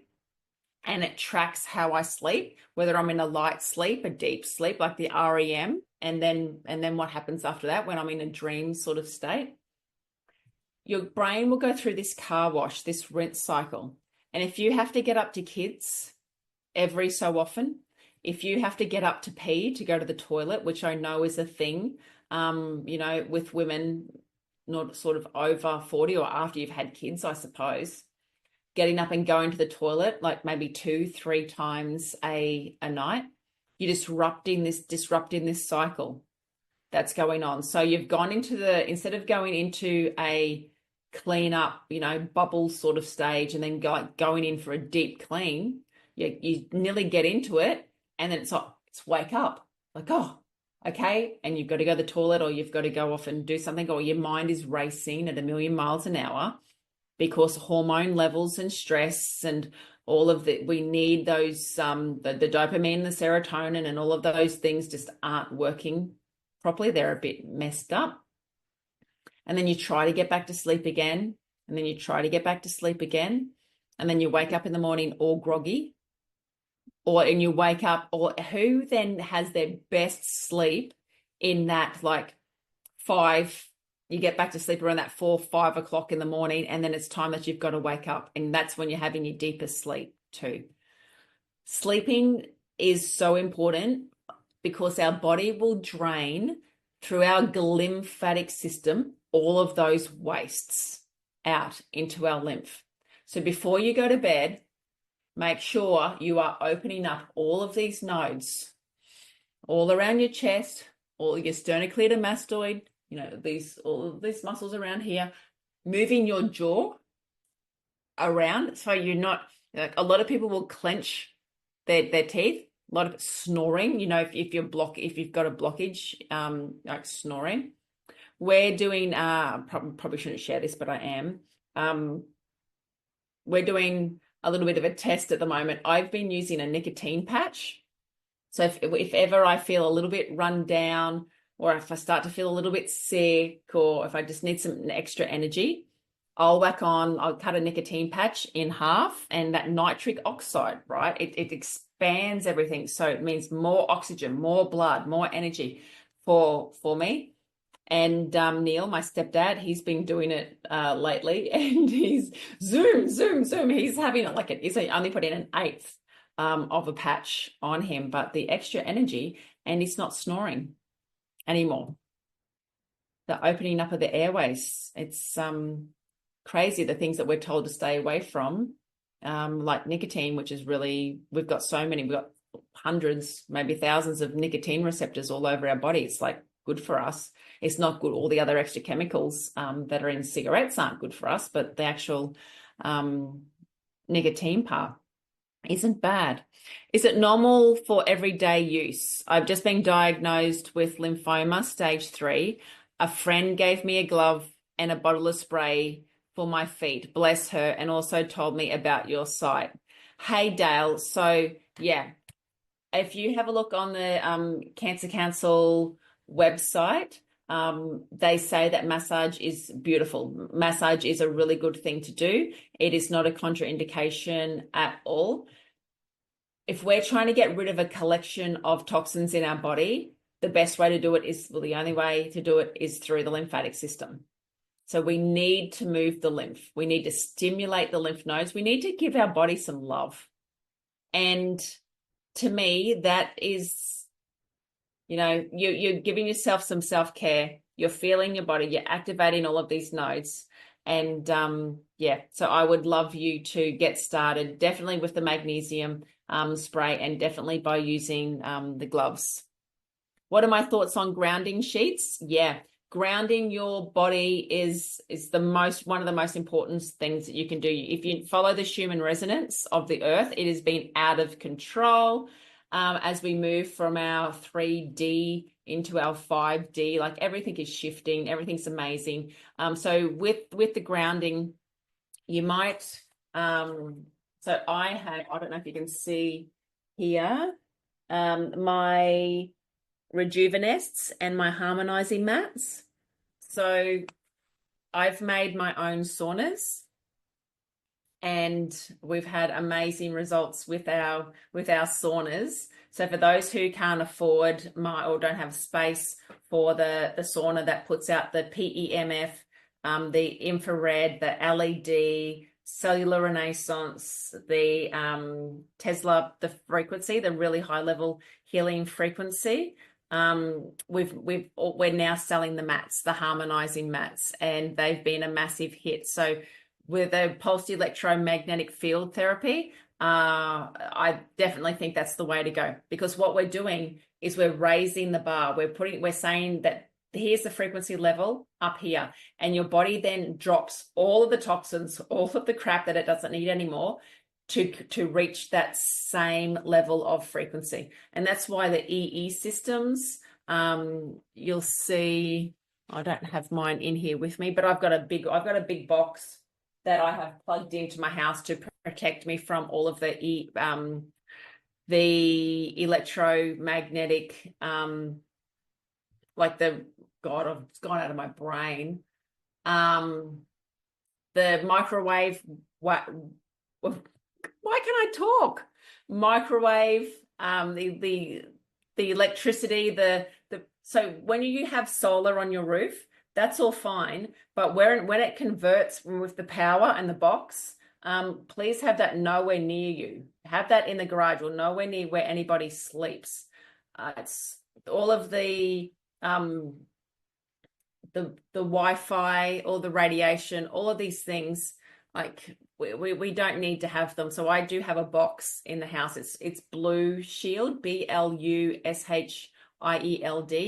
and it tracks how I sleep, whether I'm in a light sleep, a deep sleep, like the REM, and then what happens after that when I'm in a dream sort of state. Your brain will go through this car wash, this rinse cycle. And if you have to get up to kids every so often, if you have to get up to pee to go to the toilet, which I know is a thing, with women not sort of over 40 or after you've had kids, I suppose, getting up and going to the toilet like maybe 2-3 times a night, you're disrupting this cycle that's going on. So you've gone instead of going into a clean up, bubble sort of stage and then going in for a deep clean, you nearly get into it and then it's wake up, like, oh, okay, and you've got to go to the toilet or you've got to go off and do something, or your mind is racing at 1,000,000 miles an hour because hormone levels and stress and all of that, we need those, the dopamine, the serotonin and all of those things just aren't working properly. They're a bit messed up. And then you try to get back to sleep again, and then you try to get back to sleep again, and then you wake up in the morning all groggy, and you wake up, or who then has their best sleep in that like 5, you get back to sleep around that 4-5 o'clock in the morning, and then it's time that you've got to wake up, and that's when you're having your deepest sleep too. Sleeping is so important because our body will drain through our lymphatic system all of those wastes out into our lymph. So before you go to bed, make sure you are opening up all of these nodes all around your chest, all your sternocleidomastoid, all of these muscles around here, moving your jaw around so you're not, like, a lot of people will clench their teeth, a lot of it snoring, if you've got a blockage, like snoring. We're doing, probably shouldn't share this, but I am. We're doing a little bit of a test at the moment. I've been using a nicotine patch. So if ever I feel a little bit run down, or if I start to feel a little bit sick, or if I just need some extra energy, I'll cut a nicotine patch in half, and that nitric oxide, right? It expands everything. So it means more oxygen, more blood, more energy for me. And Neil, my stepdad, he's been doing it lately, and he's zoom. He's having it he's only put in an 1/8 of a patch on him, but the extra energy, and he's not snoring anymore. The opening up of the airways, it's crazy the things that we're told to stay away from, like nicotine, which is really, we've got hundreds, maybe thousands of nicotine receptors all over our body. It's like good for us. It's not good. All the other extra chemicals that are in cigarettes aren't good for us, but the actual nicotine part isn't bad. Is it normal for everyday use? I've just been diagnosed with lymphoma, stage 3. A friend gave me a glove and a bottle of spray for my feet, bless her, and also told me about your site. Hey, Dale, so Yeah. If you have a look on the Cancer Council website, they say that massage is beautiful. Massage is a really good thing to do. It is not a contraindication at all. If we're trying to get rid of a collection of toxins in our body, the best way to do it is, well, the only way to do it is through the lymphatic system. So we need to move the lymph. We need to stimulate the lymph nodes. We need to give our body some love. And to me, that is, you're giving yourself some self-care. You're feeling your body. You're activating all of these nodes. And yeah, so I would love you to get started, definitely with the magnesium spray, and definitely by using the gloves. What are my thoughts on grounding sheets? Yeah, grounding your body is one of the most important things that you can do. If you follow the Schumann resonance of the earth, it has been out of control as we move from our 3D into our 5D. Like, everything is shifting, everything's amazing. So with the grounding, you might so I don't know if you can see here, my Rejuvenests and my harmonizing mats. So I've made my own saunas, and we've had amazing results with our saunas. So for those who can't afford or don't have space for the sauna that puts out the PEMF, the infrared, the LED, cellular renaissance, the Tesla, the frequency, the really high level healing frequency, we're now selling the mats, the harmonizing mats, and they've been a massive hit. So with a pulsed electromagnetic field therapy, I definitely think that's the way to go, because what we're doing is we're raising the bar. We're saying that here's the frequency level up here, and your body then drops all of the toxins, all of the crap that it doesn't need anymore, to reach that same level of frequency. And that's why the EE systems, you'll see, I don't have mine in here with me, but I've got a big box that I have plugged into my house to protect me from all of the electromagnetic, like it's gone out of my brain. The microwave, why can I talk? Microwave, the electricity, so when you have solar on your roof, that's all fine. But when it converts with the power and the box, please have that nowhere near you. Have that in the garage or nowhere near where anybody sleeps. It's all of the Wi-Fi, all the radiation, all of these things, like we don't need to have them. So I do have a box in the house. It's Blue Shield, BLUSHIELD.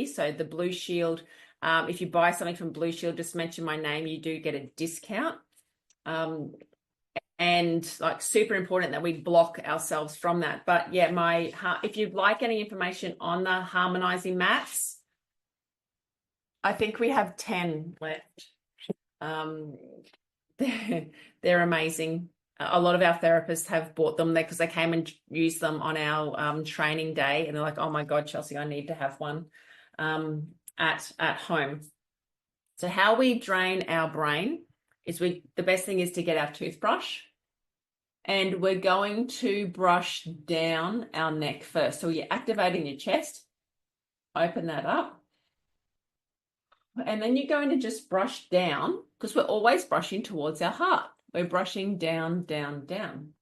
So the Blue Shield, if you buy something from Blue Shield, just mention my name, you do get a discount. And like, super important that we block ourselves from that. But yeah, if you'd like any information on the harmonizing mats, I think we have 10 left. They're amazing. A lot of our therapists have bought them there because they came and used them on our training day, and they're like, "Oh my God, Chelsey, I need to have one at home." So how we drain our brain is the best thing is to get our toothbrush, and we're going to brush down our neck first. So you're activating your chest. Open that up. And then you're going to just brush down, because we're always brushing towards our heart. We're brushing down, down, down.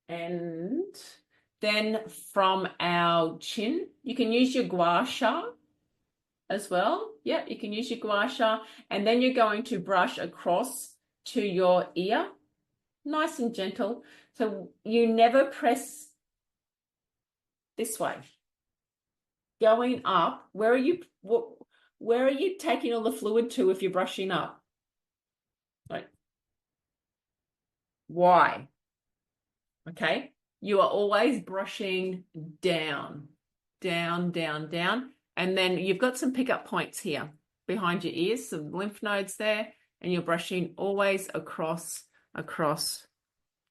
And then from our chin, you can use your gua sha as well. Yeah, you can use your gua sha. And then you're going to brush across to your ear, nice and gentle. So you never press this way. Going up, where are you taking all the fluid to if you're brushing up? Like, why? Okay, you are always brushing down, down, down, down. And then you've got some pickup points here behind your ears, some lymph nodes there, and you're brushing always across, across,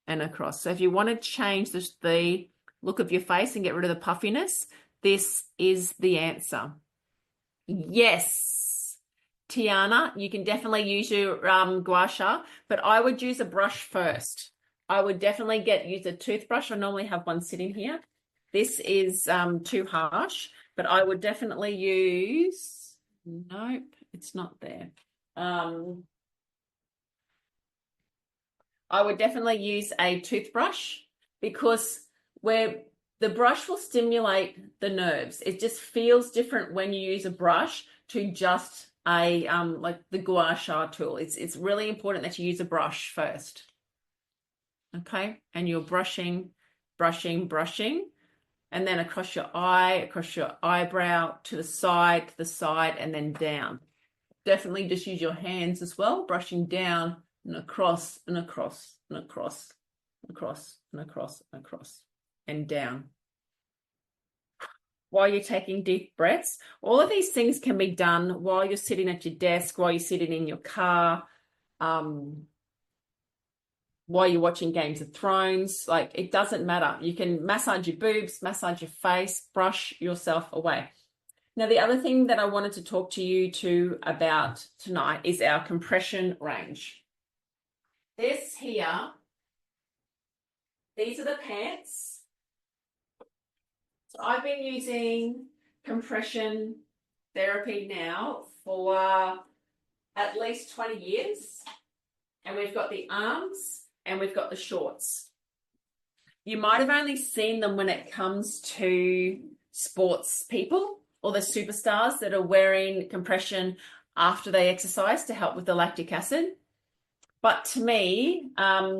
and across. So if you want to change the look of your face and get rid of the puffiness, this is the answer. Yes. Tiana, you can definitely use your gua sha, but I would use a brush first. I would definitely use a toothbrush. I normally have one sitting here. This is too harsh, but I would definitely use, nope, it's not there. I would definitely use a toothbrush because the brush will stimulate the nerves. It just feels different when you use a brush to just a like the gua sha tool. It's really important that you use a brush first. Okay, and you're brushing, and then across your eye, across your eyebrow, to the side, and then down. Definitely just use your hands as well, brushing down and across and across and across, across and across and across and down. While you're taking deep breaths, all of these things can be done while you're sitting at your desk, while you're sitting in your car, while you're watching Games of Thrones. Like, it doesn't matter. You can massage your boobs, massage your face, brush yourself away. Now, the other thing that I wanted to talk to you about tonight is our compression range. This here, these are the pants. So I've been using compression therapy now for at least 20 years. And we've got the arms and we've got the shorts. You might have only seen them when it comes to sports people or the superstars that are wearing compression after they exercise to help with the lactic acid. But to me, I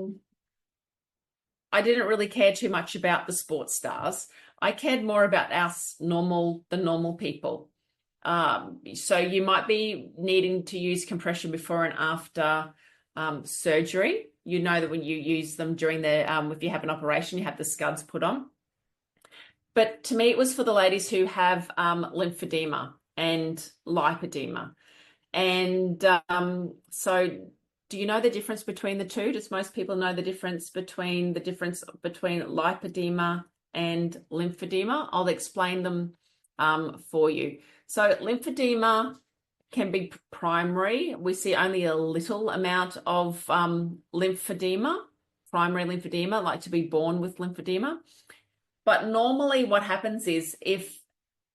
didn't really care too much about the sports stars. I cared more about the normal people. So you might be needing to use compression before and after surgery. You know that when you use them during if you have an operation, you have the scuds put on. But to me, it was for the ladies who have lymphedema and lipedema. And so do you know the difference between the two? Does most people know the difference between lipedema and lymphedema? I'll explain them for you. So lymphedema can be primary. We see only a little amount of lymphedema, primary lymphedema, like to be born with lymphedema. But normally what happens is if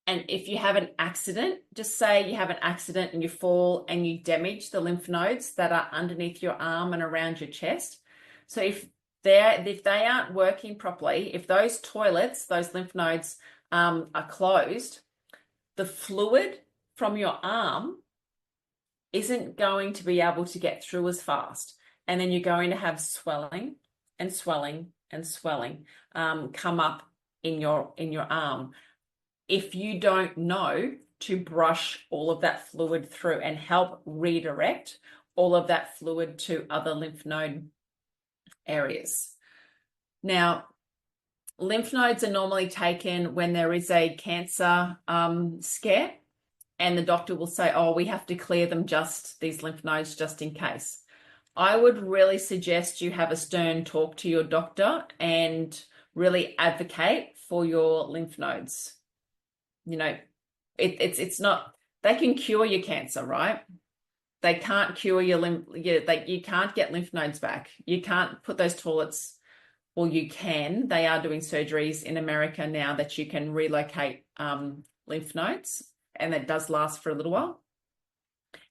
you have an accident, just say you have an accident and you fall and you damage the lymph nodes that are underneath your arm and around your chest. So if they aren't working properly, if those toilets, those lymph nodes are closed, the fluid from your arm isn't going to be able to get through as fast. And then you're going to have swelling and swelling and swelling come up in your arm. If you don't know to brush all of that fluid through and help redirect all of that fluid to other lymph node areas. Now, lymph nodes are normally taken when there is a cancer scare, and the doctor will say, oh, we have to clear them, these lymph nodes, just in case. I would really suggest you have a stern talk to your doctor and really advocate for your lymph nodes. You know, it's not, they can cure your cancer, right? They can't cure your you can't get lymph nodes back. You can't put those toilets, or you can. They are doing surgeries in America now that you can relocate lymph nodes, and that does last for a little while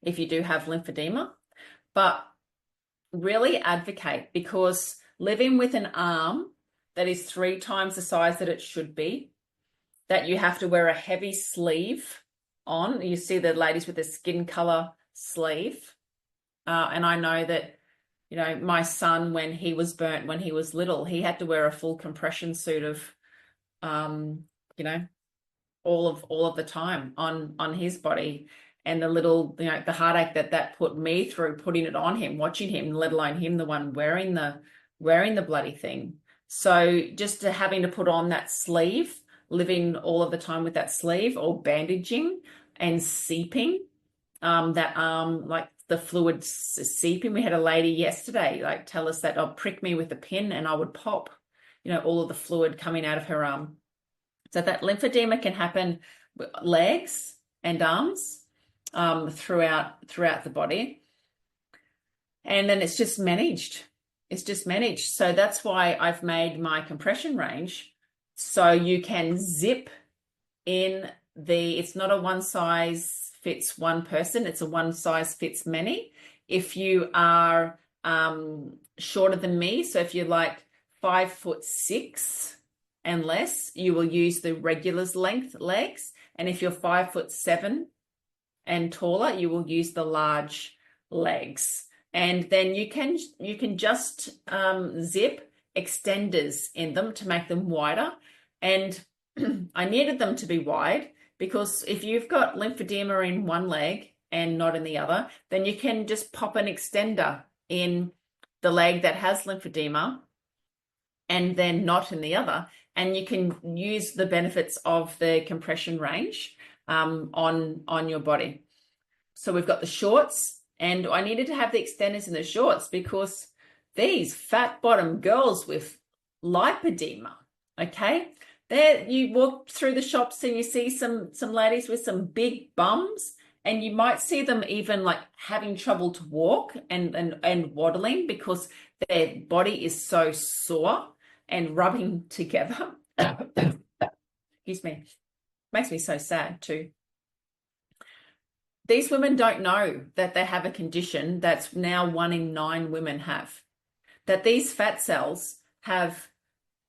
if you do have lymphedema. But really advocate, because living with an arm that is 3 times the size that it should be, that you have to wear a heavy sleeve on. You see the ladies with the skin color sleeve. And I know that, you know, my son, when he was burnt, when he was little, he had to wear a full compression suit of, you know, all of the time on his body. And the little, you know, the heartache that put me through, putting it on him, watching him, let alone him, the one wearing the bloody thing. So just having to put on that sleeve, living all of the time with that sleeve, or bandaging and seeping that arm, like the fluid seeping. We had a lady yesterday like tell us that, prick me with a pin and I would pop. all of the fluid coming out of her arm. So that lymphedema can happen with legs and arms, throughout the body. And then it's just managed. It's just managed. So that's why I've made my compression range so you can zip in it's not a one size fits one person, it's a one size fits many. If you are shorter than me, so if you're like 5'6" and less, you will use the regular's length legs. And if you're 5'7" and taller, you will use the large legs. And then you can just zip extenders in them to make them wider. And I needed them to be wide because if you've got lymphedema in one leg and not in the other, then you can just pop an extender in the leg that has lymphedema and then not in the other. And you can use the benefits of the compression range on your body. So we've got the shorts, and I needed to have the extenders in the shorts because these fat bottom girls with lipedema, okay? There, you walk through the shops and you see some ladies with some big bums, and you might see them even like having trouble to walk and waddling because their body is so sore and rubbing together. Excuse me. Makes me so sad too. These women don't know that they have a condition that's now 1 in 9 women have, that these fat cells have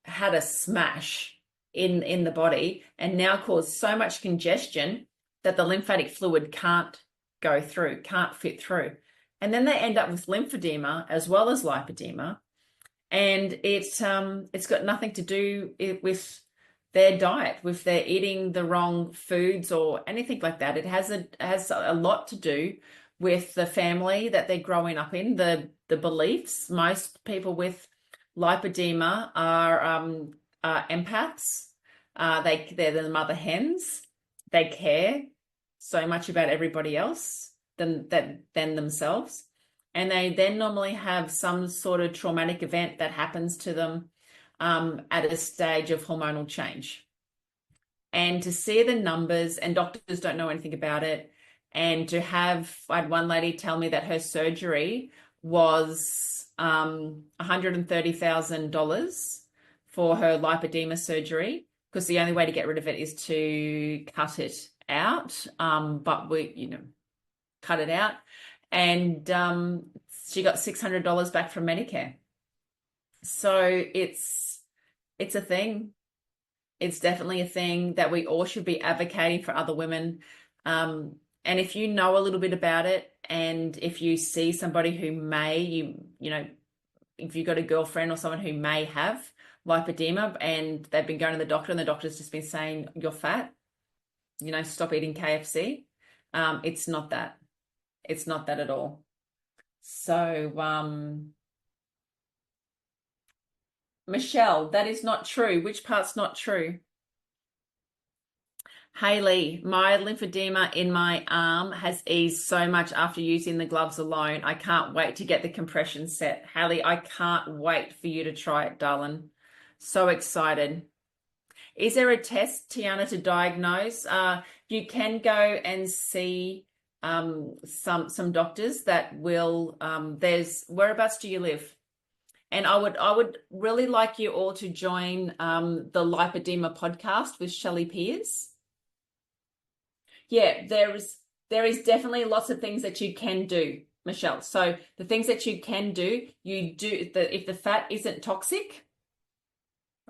had a smash in the body and now cause so much congestion that the lymphatic fluid can't go through, can't fit through. And then they end up with lymphedema as well as lipedema. And it's got nothing to do with their diet, with their eating the wrong foods or anything like that. It has a lot to do with the family that they're growing up in, the beliefs. Most people with lipedema are empaths. They're the mother hens. They care so much about everybody else than themselves. And they then normally have some sort of traumatic event that happens to them at a stage of hormonal change. And to see the numbers, and doctors don't know anything about it, and I had one lady tell me that her surgery was $130,000 for her lipedema surgery, because the only way to get rid of it is to cut it out. But we, cut it out. And she got $600 back from Medicare. So it's a thing. It's definitely a thing that we all should be advocating for other women. And if you know a little bit about it, and if you see somebody who may, if you've got a girlfriend or someone who may have lipedema and they've been going to the doctor and the doctor's just been saying, you're fat, stop eating KFC. It's not that. It's not that at all. So, Michelle, that is not true. Which part's not true? Haley, my lymphedema in my arm has eased so much after using the gloves alone. I can't wait to get the compression set. Haley, I can't wait for you to try it, darling. So excited. Is there a test, Tiana, to diagnose? You can go and see some doctors that will. Whereabouts do you live? And I would really like you all to join the Lipedema podcast with Shelley Peers. Yeah, there is definitely lots of things that you can do, Michelle. So the things that you can do, if the fat isn't toxic,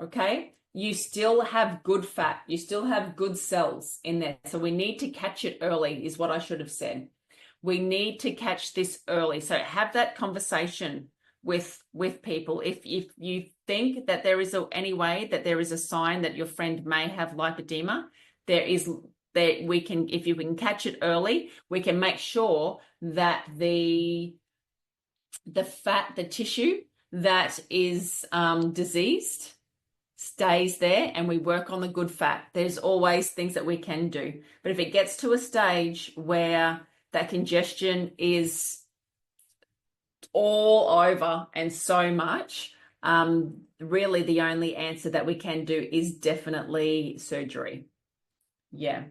okay, you still have good fat. You still have good cells in there. So we need to catch it early is what I should have said. We need to catch this early. So have that conversation with people. If you think that there is any way that there is a sign that your friend may have lipedema, if you can catch it early, we can make sure that the fat, the tissue that is diseased stays there, and we work on the good fat. There's always things that we can do. But if it gets to a stage where that congestion is all over and so much, really the only answer that we can do is definitely surgery. Yeah.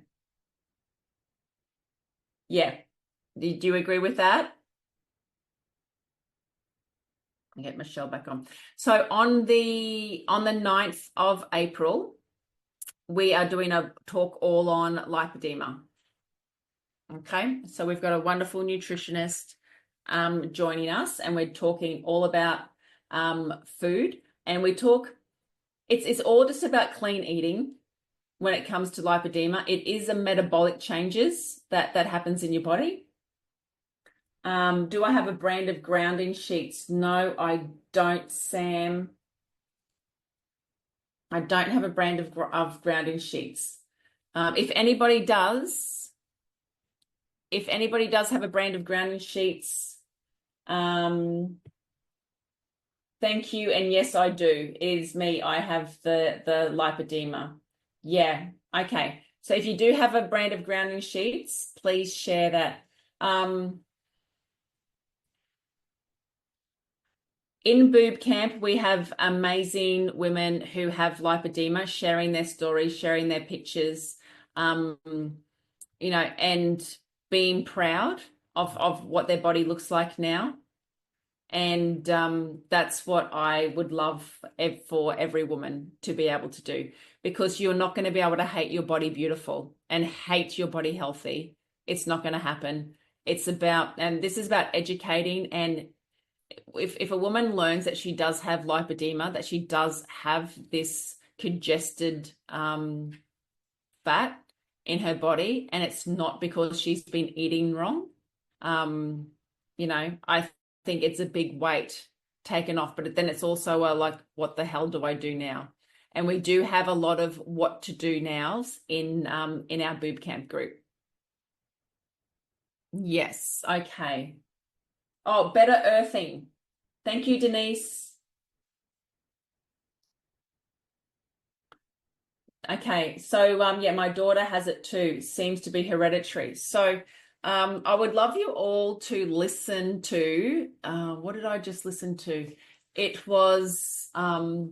Yeah. Do you agree with that? I'll get Michelle back on. So on the 9th of April, we are doing a talk all on lipedema. Okay, so we've got a wonderful nutritionist joining us, and we're talking all about food, and we talk, it's all just about clean eating when it comes to lipedema. It is a metabolic changes that happens in your body. Do I have a brand of grounding sheets? No, I don't, Sam. I don't have a brand of grounding sheets. If anybody does have a brand of grounding sheets, thank you. And yes, I do. It is me. I have the lipedema. Yeah. Okay. So if you do have a brand of grounding sheets, please share that. In BooB Camp, we have amazing women who have lipedema sharing their stories, sharing their pictures, and being proud of what their body looks like now. And that's what I would love for every woman to be able to do, because you're not going to be able to hate your body beautiful and hate your body healthy. It's not going to happen. And this is about educating, and if a woman learns that she does have lipedema, that she does have this congested fat in her body, and it's not because she's been eating wrong, I think it's a big weight taken off. But then it's also like, what the hell do I do now? And we do have a lot of what to do nows in our BooB Camp group. Yes. Okay. Oh, better earthing. Thank you, Denise. Okay, so yeah, my daughter has it too. Seems to be hereditary. So I would love you all to listen to what did I just listen to? It was Joe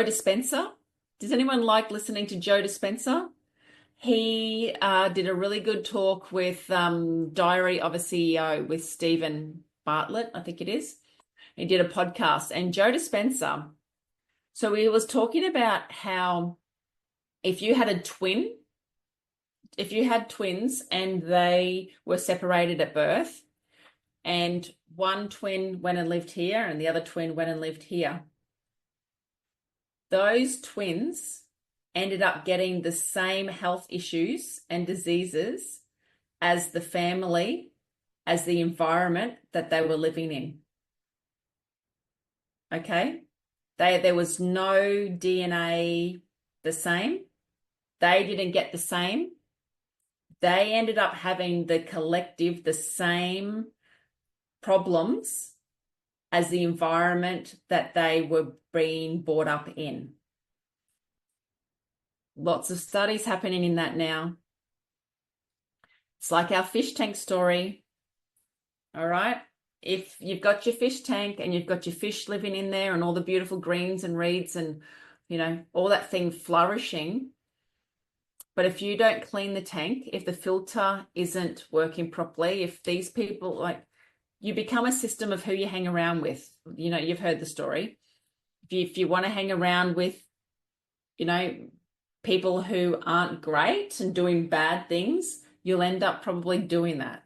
Dispenza. Does anyone like listening to Joe Dispenza? He did a really good talk with Diary of a CEO with Stephen Bartlett, I think it is. He did a podcast, and Joe Dispenza. So he was talking about how if you had twins and they were separated at birth, and one twin went and lived here and the other twin went and lived here, those twins ended up getting the same health issues and diseases as the family, as the environment that they were living in. Okay? There was no DNA the same. They didn't get the same. They ended up having the same problems as the environment that they were being brought up in. Lots of studies happening in that now. It's like our fish tank story. All right. If you've got your fish tank and you've got your fish living in there and all the beautiful greens and reeds and, all that thing flourishing, but if you don't clean the tank, if the filter isn't working properly, if these people, you become a system of who you hang around with. You've heard the story. If you want to hang around with, people who aren't great and doing bad things, you'll end up probably doing that.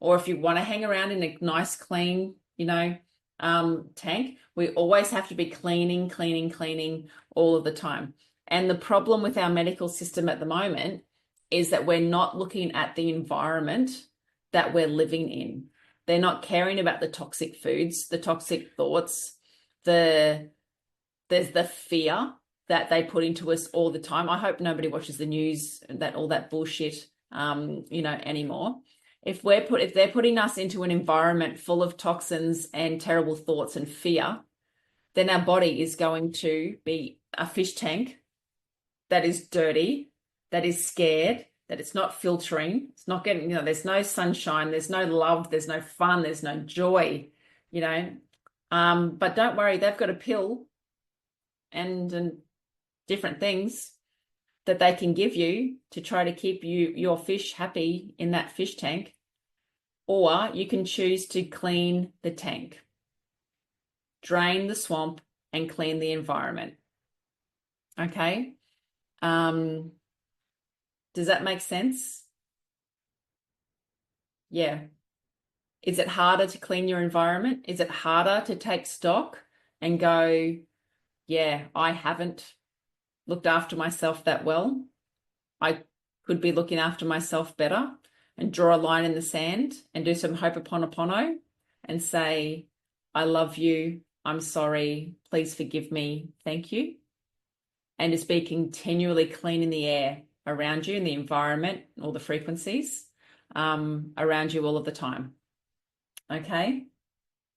Or if you want to hang around in a nice, clean, tank, we always have to be cleaning all of the time. And the problem with our medical system at the moment is that we're not looking at the environment that we're living in. They're not caring about the toxic foods, the toxic thoughts, there's the fear that they put into us all the time. I hope nobody watches the news, all that bullshit, anymore. If they're putting us into an environment full of toxins and terrible thoughts and fear, then our body is going to be a fish tank that is dirty, that is scared, that it's not filtering, it's not getting, there's no sunshine, there's no love, there's no fun, there's no joy, But don't worry, they've got a pill and different things that they can give you to try to keep your fish happy in that fish tank. Or you can choose to clean the tank, drain the swamp, and clean the environment. Okay. Does that make sense? Yeah. Is it harder to clean your environment? Is it harder to take stock and go, yeah, I haven't looked after myself that well. I could be looking after myself better, and draw a line in the sand and do some Ho'oponopono and say, I love you. I'm sorry. Please forgive me. Thank you. And just be continually cleaning the air around you and the environment, all the frequencies around you all of the time. Okay.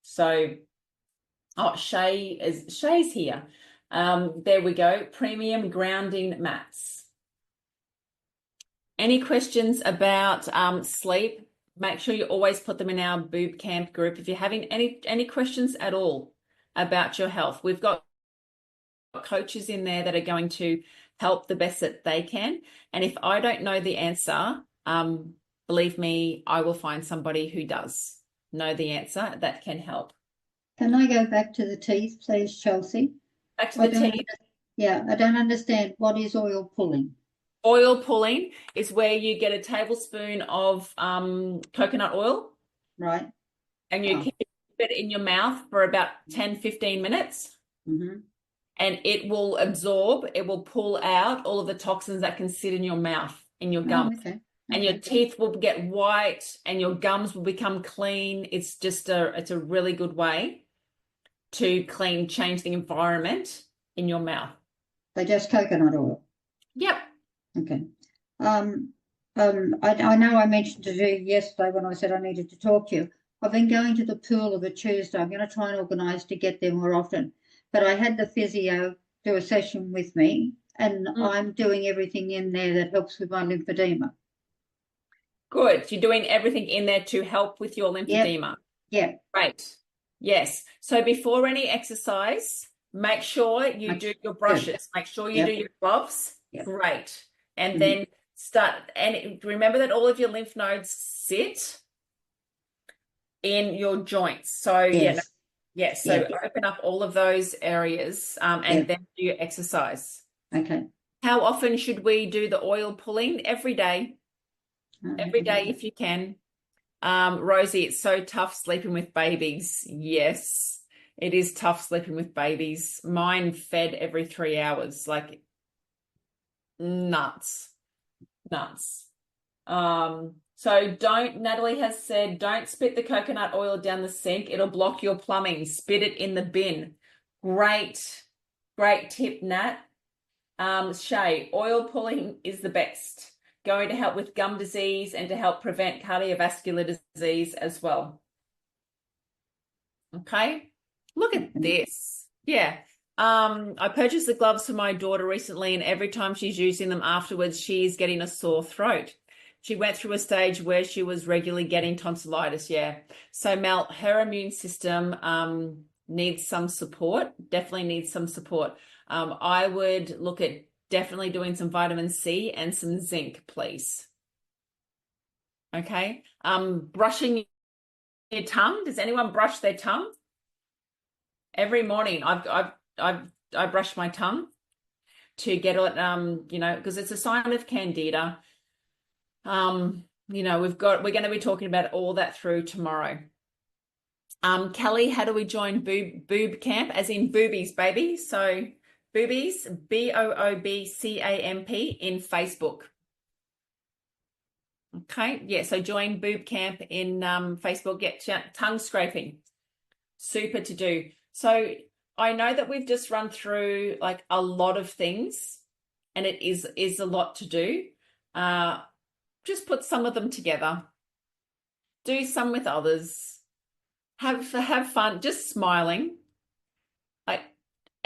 So, Shay's here. There we go. Premium grounding mats. Any questions about sleep? Make sure you always put them in our BooB Camp group. If you're having any questions at all about your health, we've got coaches in there that are going to help the best that they can. And if I don't know the answer, believe me, I will find somebody who does know the answer that can help. Can I go back to the teeth, please, Chelsey? Back to the teeth. Yeah, I don't understand. What is oil pulling? Oil pulling is where you get a tablespoon of coconut oil. Right. And you keep it in your mouth for about 10, 15 minutes. Mm-hmm. And it will absorb, it will pull out all of the toxins that can sit in your mouth, in your gums. Okay. And your teeth will get white and your gums will become clean. It's just it's a really good way to change the environment in your mouth. They just coconut oil? Yep. Okay. I know I mentioned to you yesterday when I said I needed to talk to you. I've been going to the pool of a Tuesday. I'm going to try and organise to get there more often. But I had the physio do a session with me, and I'm doing everything in there that helps with my lymphedema. Good. You're doing everything in there to help with your lymphedema. Yeah. Great. Yes. So before any exercise, make sure you do your brushes. Make sure you do your gloves. Great. And then and remember that all of your lymph nodes sit in your joints. So so open up all of those areas and then do your exercise. Okay. How often should we do the oil pulling? Every day. Every day if you can. Rosie, it's so tough sleeping with babies. Yes, it is tough sleeping with babies. Mine fed every 3 hours, like nuts. So Natalie has said, don't spit the coconut oil down the sink. It'll block your plumbing. Spit it in the bin. Great tip, Nat. Shay, oil pulling is the best. Going to help with gum disease and to help prevent cardiovascular disease as well. Okay, look at this. Yeah. I purchased the gloves for my daughter recently, and every time she's using them afterwards, she's getting a sore throat. She went through a stage where she was regularly getting tonsillitis. Yeah. So Mel, her immune system needs some support, definitely needs some support. I would look at definitely doing some vitamin C and some zinc, please. Okay. Brushing your tongue. Does anyone brush their tongue? Every morning I brush my tongue to get it, because it's a sign of candida. We're going to be talking about all that through tomorrow. Kelly, how do we join BooB Camp? As in boobies, baby. So boobies, BOOBCAMP in Facebook. Okay, yeah, so join BooB Camp in Facebook. Get tongue scraping. Super to do. So I know that we've just run through like a lot of things, and it is a lot to do. Just put some of them together. Do some with others. Have fun, just smiling.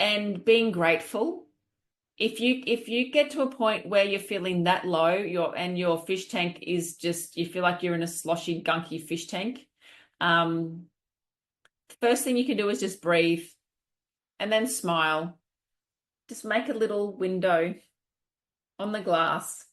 And being grateful. If you get to a point where you're feeling that low, your fish tank is just, you feel like you're in a sloshy, gunky fish tank, First thing you can do is just breathe and then smile. Just make a little window on the glass.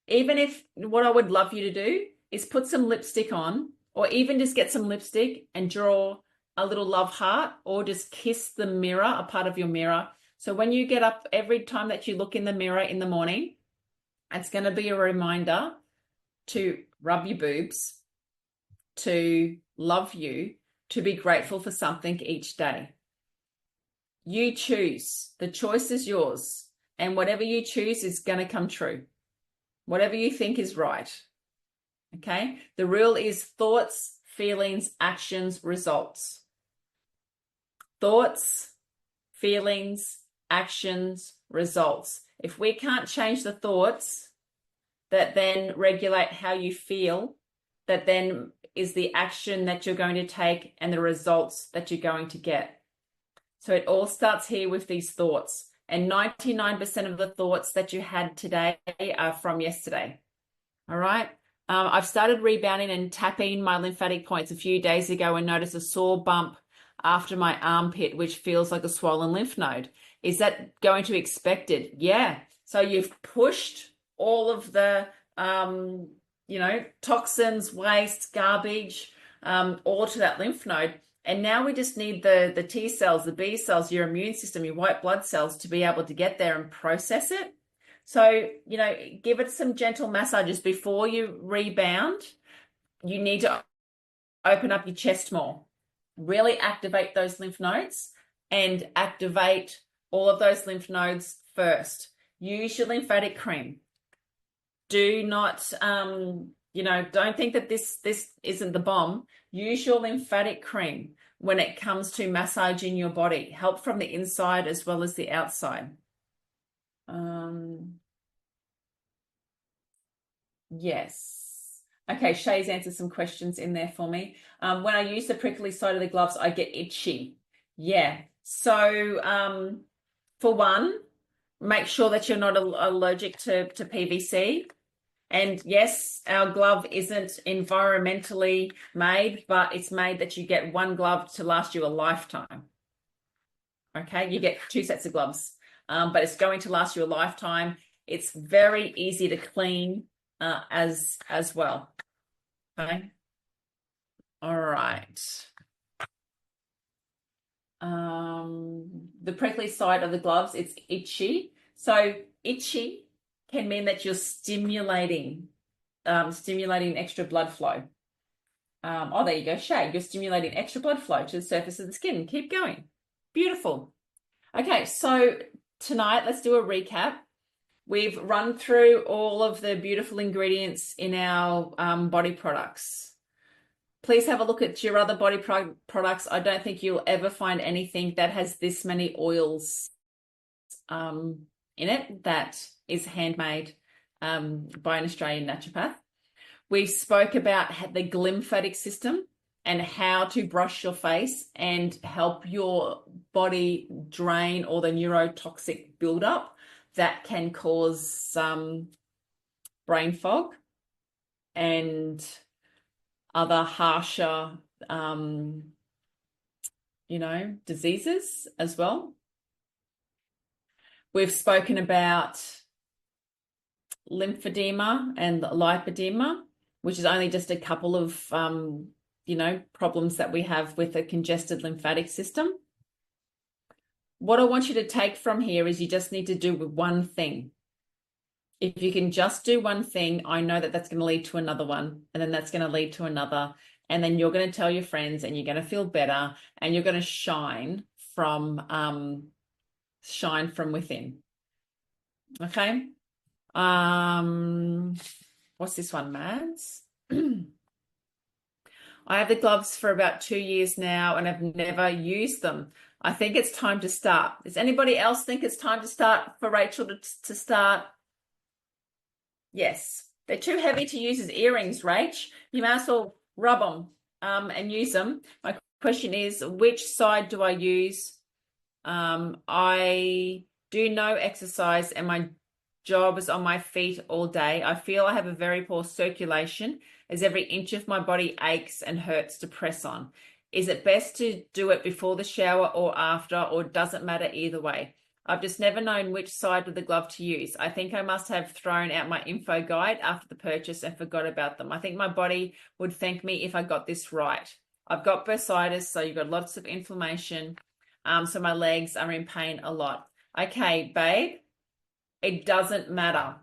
Even if what I would love you to do is put some lipstick on, or even just get some lipstick and draw a little love heart, or just kiss the mirror, a part of your mirror. So when you get up, every time that you look in the mirror in the morning, it's going to be a reminder to rub your boobs, to love you, to be grateful for something each day. You choose. The choice is yours. And whatever you choose is going to come true. Whatever you think is right. Okay? The rule is thoughts, feelings, actions, results. Thoughts, feelings, actions, results. If we can't change the thoughts that then regulate how you feel, that then is the action that you're going to take and the results that you're going to get. So it all starts here with these thoughts. And 99% of the thoughts that you had today are from yesterday. All right. I've started rebounding and tapping my lymphatic points a few days ago and noticed a sore bump after my armpit, which feels like a swollen lymph node. Is that going to be expected? Yeah. So you've pushed all of the, toxins, waste, garbage, all to that lymph node. And now we just need the T cells, the B cells, your immune system, your white blood cells to be able to get there and process it. So, give it some gentle massages before you rebound. You need to open up your chest more. Really activate those lymph nodes and activate all of those lymph nodes first. Use your lymphatic cream. Do not, don't think that this isn't the bomb. Use your lymphatic cream when it comes to massaging your body. Help from the inside as well as the outside. Yes. Okay, Shay's answered some questions in there for me. When I use the prickly side of the gloves, I get itchy. Yeah. So for one, make sure that you're not allergic to PVC. And yes, our glove isn't environmentally made, but it's made that you get one glove to last you a lifetime. Okay, you get 2 sets of gloves, but it's going to last you a lifetime. It's very easy to clean as well. Okay. All right. The prickly side of the gloves, it's itchy. So itchy can mean that you're stimulating extra blood flow. There you go, Shay. You're stimulating extra blood flow to the surface of the skin. Keep going. Beautiful. Okay, so tonight, let's do a recap. We've run through all of the beautiful ingredients in our body products. Please have a look at your other body products. I don't think you'll ever find anything that has this many oils in it that is handmade by an Australian naturopath. We spoke about the glymphatic system and how to brush your face and help your body drain all the neurotoxic buildup that can cause brain fog and other harsher, diseases as well. We've spoken about lymphedema and lipedema, which is only just a couple of, problems that we have with a congested lymphatic system. What I want you to take from here is you just need to do one thing. If you can just do one thing, I know that that's going to lead to another one, and then that's going to lead to another, and then you're going to tell your friends, and you're going to feel better, and you're going to shine from within. Okay. What's this one, Mads? I have the gloves for about 2 years now, and I've never used them. I think it's time to start. Does anybody else think it's time to start for Rachel to start? Yes. They're too heavy to use as earrings, Rach. You might as well rub them and use them. My question is, which side do I use? I do no exercise and my job is on my feet all day. I feel I have a very poor circulation as every inch of my body aches and hurts to press on. Is it best to do it before the shower or after, or doesn't matter either way? I've just never known which side of the glove to use. I think I must have thrown out my info guide after the purchase and forgot about them. I think my body would thank me if I got this right. I've got bursitis, so you've got lots of inflammation. So my legs are in pain a lot. Okay, babe, it doesn't matter.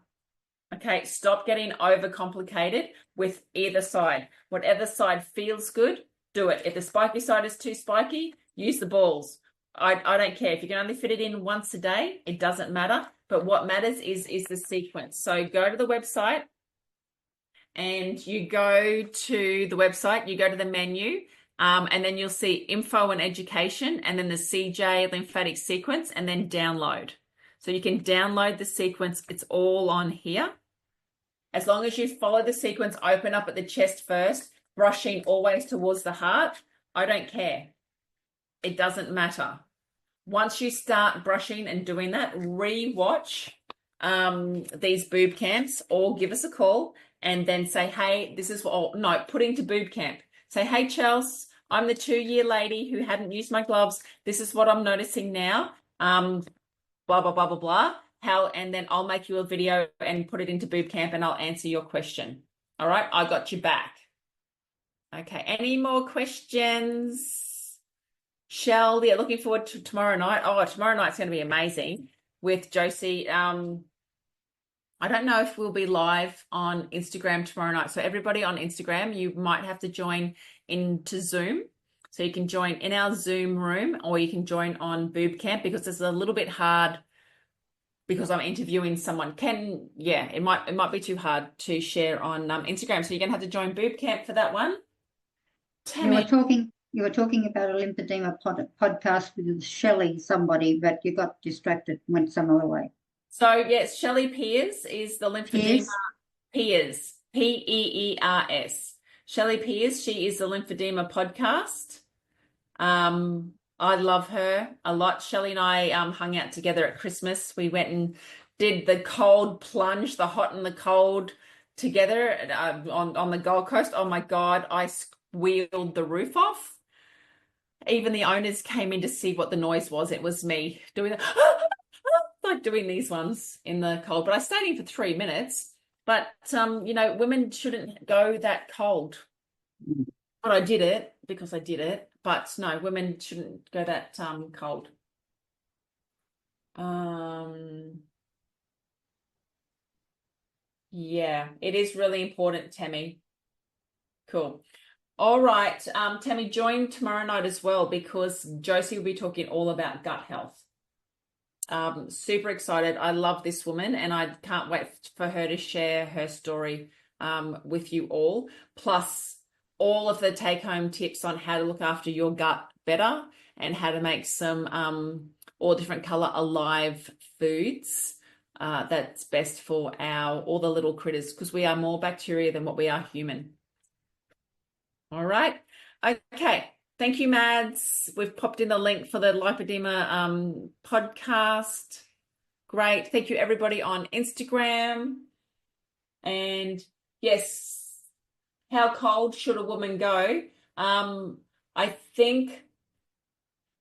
Okay, stop getting overcomplicated with either side. Whatever side feels good, do it. If the spiky side is too spiky, use the balls. I don't care. If you can only fit it in once a day, it doesn't matter. But what matters is the sequence. So go to the website and you go to the website, you go to the menu, and then you'll see info and education, and then the CJ lymphatic sequence, and then download. So you can download the sequence. It's all on here. As long as you follow the sequence, open up at the chest first, brushing always towards the heart, I don't care. It doesn't matter. Once you start brushing and doing that, re-watch these boob camps, or give us a call and then say, hey, this is what, oh, no, put into boob camp. Say, hey, Chelsey, I'm the 2-year lady who hadn't used my gloves. This is what I'm noticing now. Blah, blah, blah, blah, blah. And then I'll make you a video and put it into boob camp and I'll answer your question. All right, I got you back. Okay, any more questions? Shell, yeah, looking forward to tomorrow night. Oh, tomorrow night's going to be amazing with Josie. I don't know if we'll be live on Instagram tomorrow night. So everybody on Instagram, you might have to join into Zoom. So you can join in our Zoom room, or you can join on Boob Camp, because it's a little bit hard because I'm interviewing someone. It might be too hard to share on Instagram. So you're going to have to join Boob Camp for that one. Tammy. You were talking about a lymphedema podcast with Shelley, somebody, but you got distracted, went some other way. So yes, Shelley Peers is the lymphedema. Peers, Peers. Shelley Peers, she is the lymphedema podcast. I love her a lot. Shelley and I hung out together at Christmas. We went and did the cold plunge, the hot and the cold together on the Gold Coast. Oh my God, I squealed the roof off. Even the owners came in to see what the noise was. It was me doing like doing these ones in the cold. But I stayed in for 3 minutes. But women shouldn't go that cold. But I did it because I did it. But no, women shouldn't go that cold. Yeah, it is really important, Tammy. Cool. All right, Tammy, join tomorrow night as well, because Josie will be talking all about gut health. Super excited. I love this woman and I can't wait for her to share her story with you all. Plus all of the take-home tips on how to look after your gut better and how to make some all different color alive foods that's best for all the little critters, because we are more bacteria than what we are human. All right. Okay. Thank you, Mads. We've popped in the link for the lipedema podcast. Great. Thank you, everybody on Instagram. And yes, how cold should a woman go? I think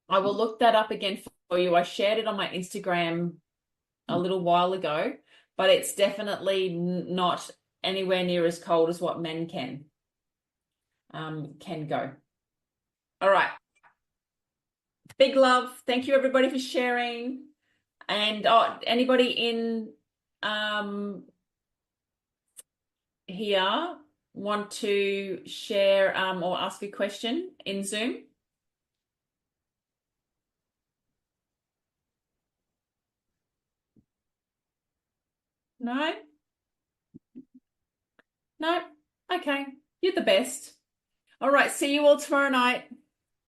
I will look that up again for you. I shared it on my Instagram a little while ago, but it's definitely not anywhere near as cold as what men can go. All right. Big love. Thank you, everybody, for sharing. And anybody in here want to share or ask a question in Zoom? No? No? Okay. You're the best. All right. See you all tomorrow night.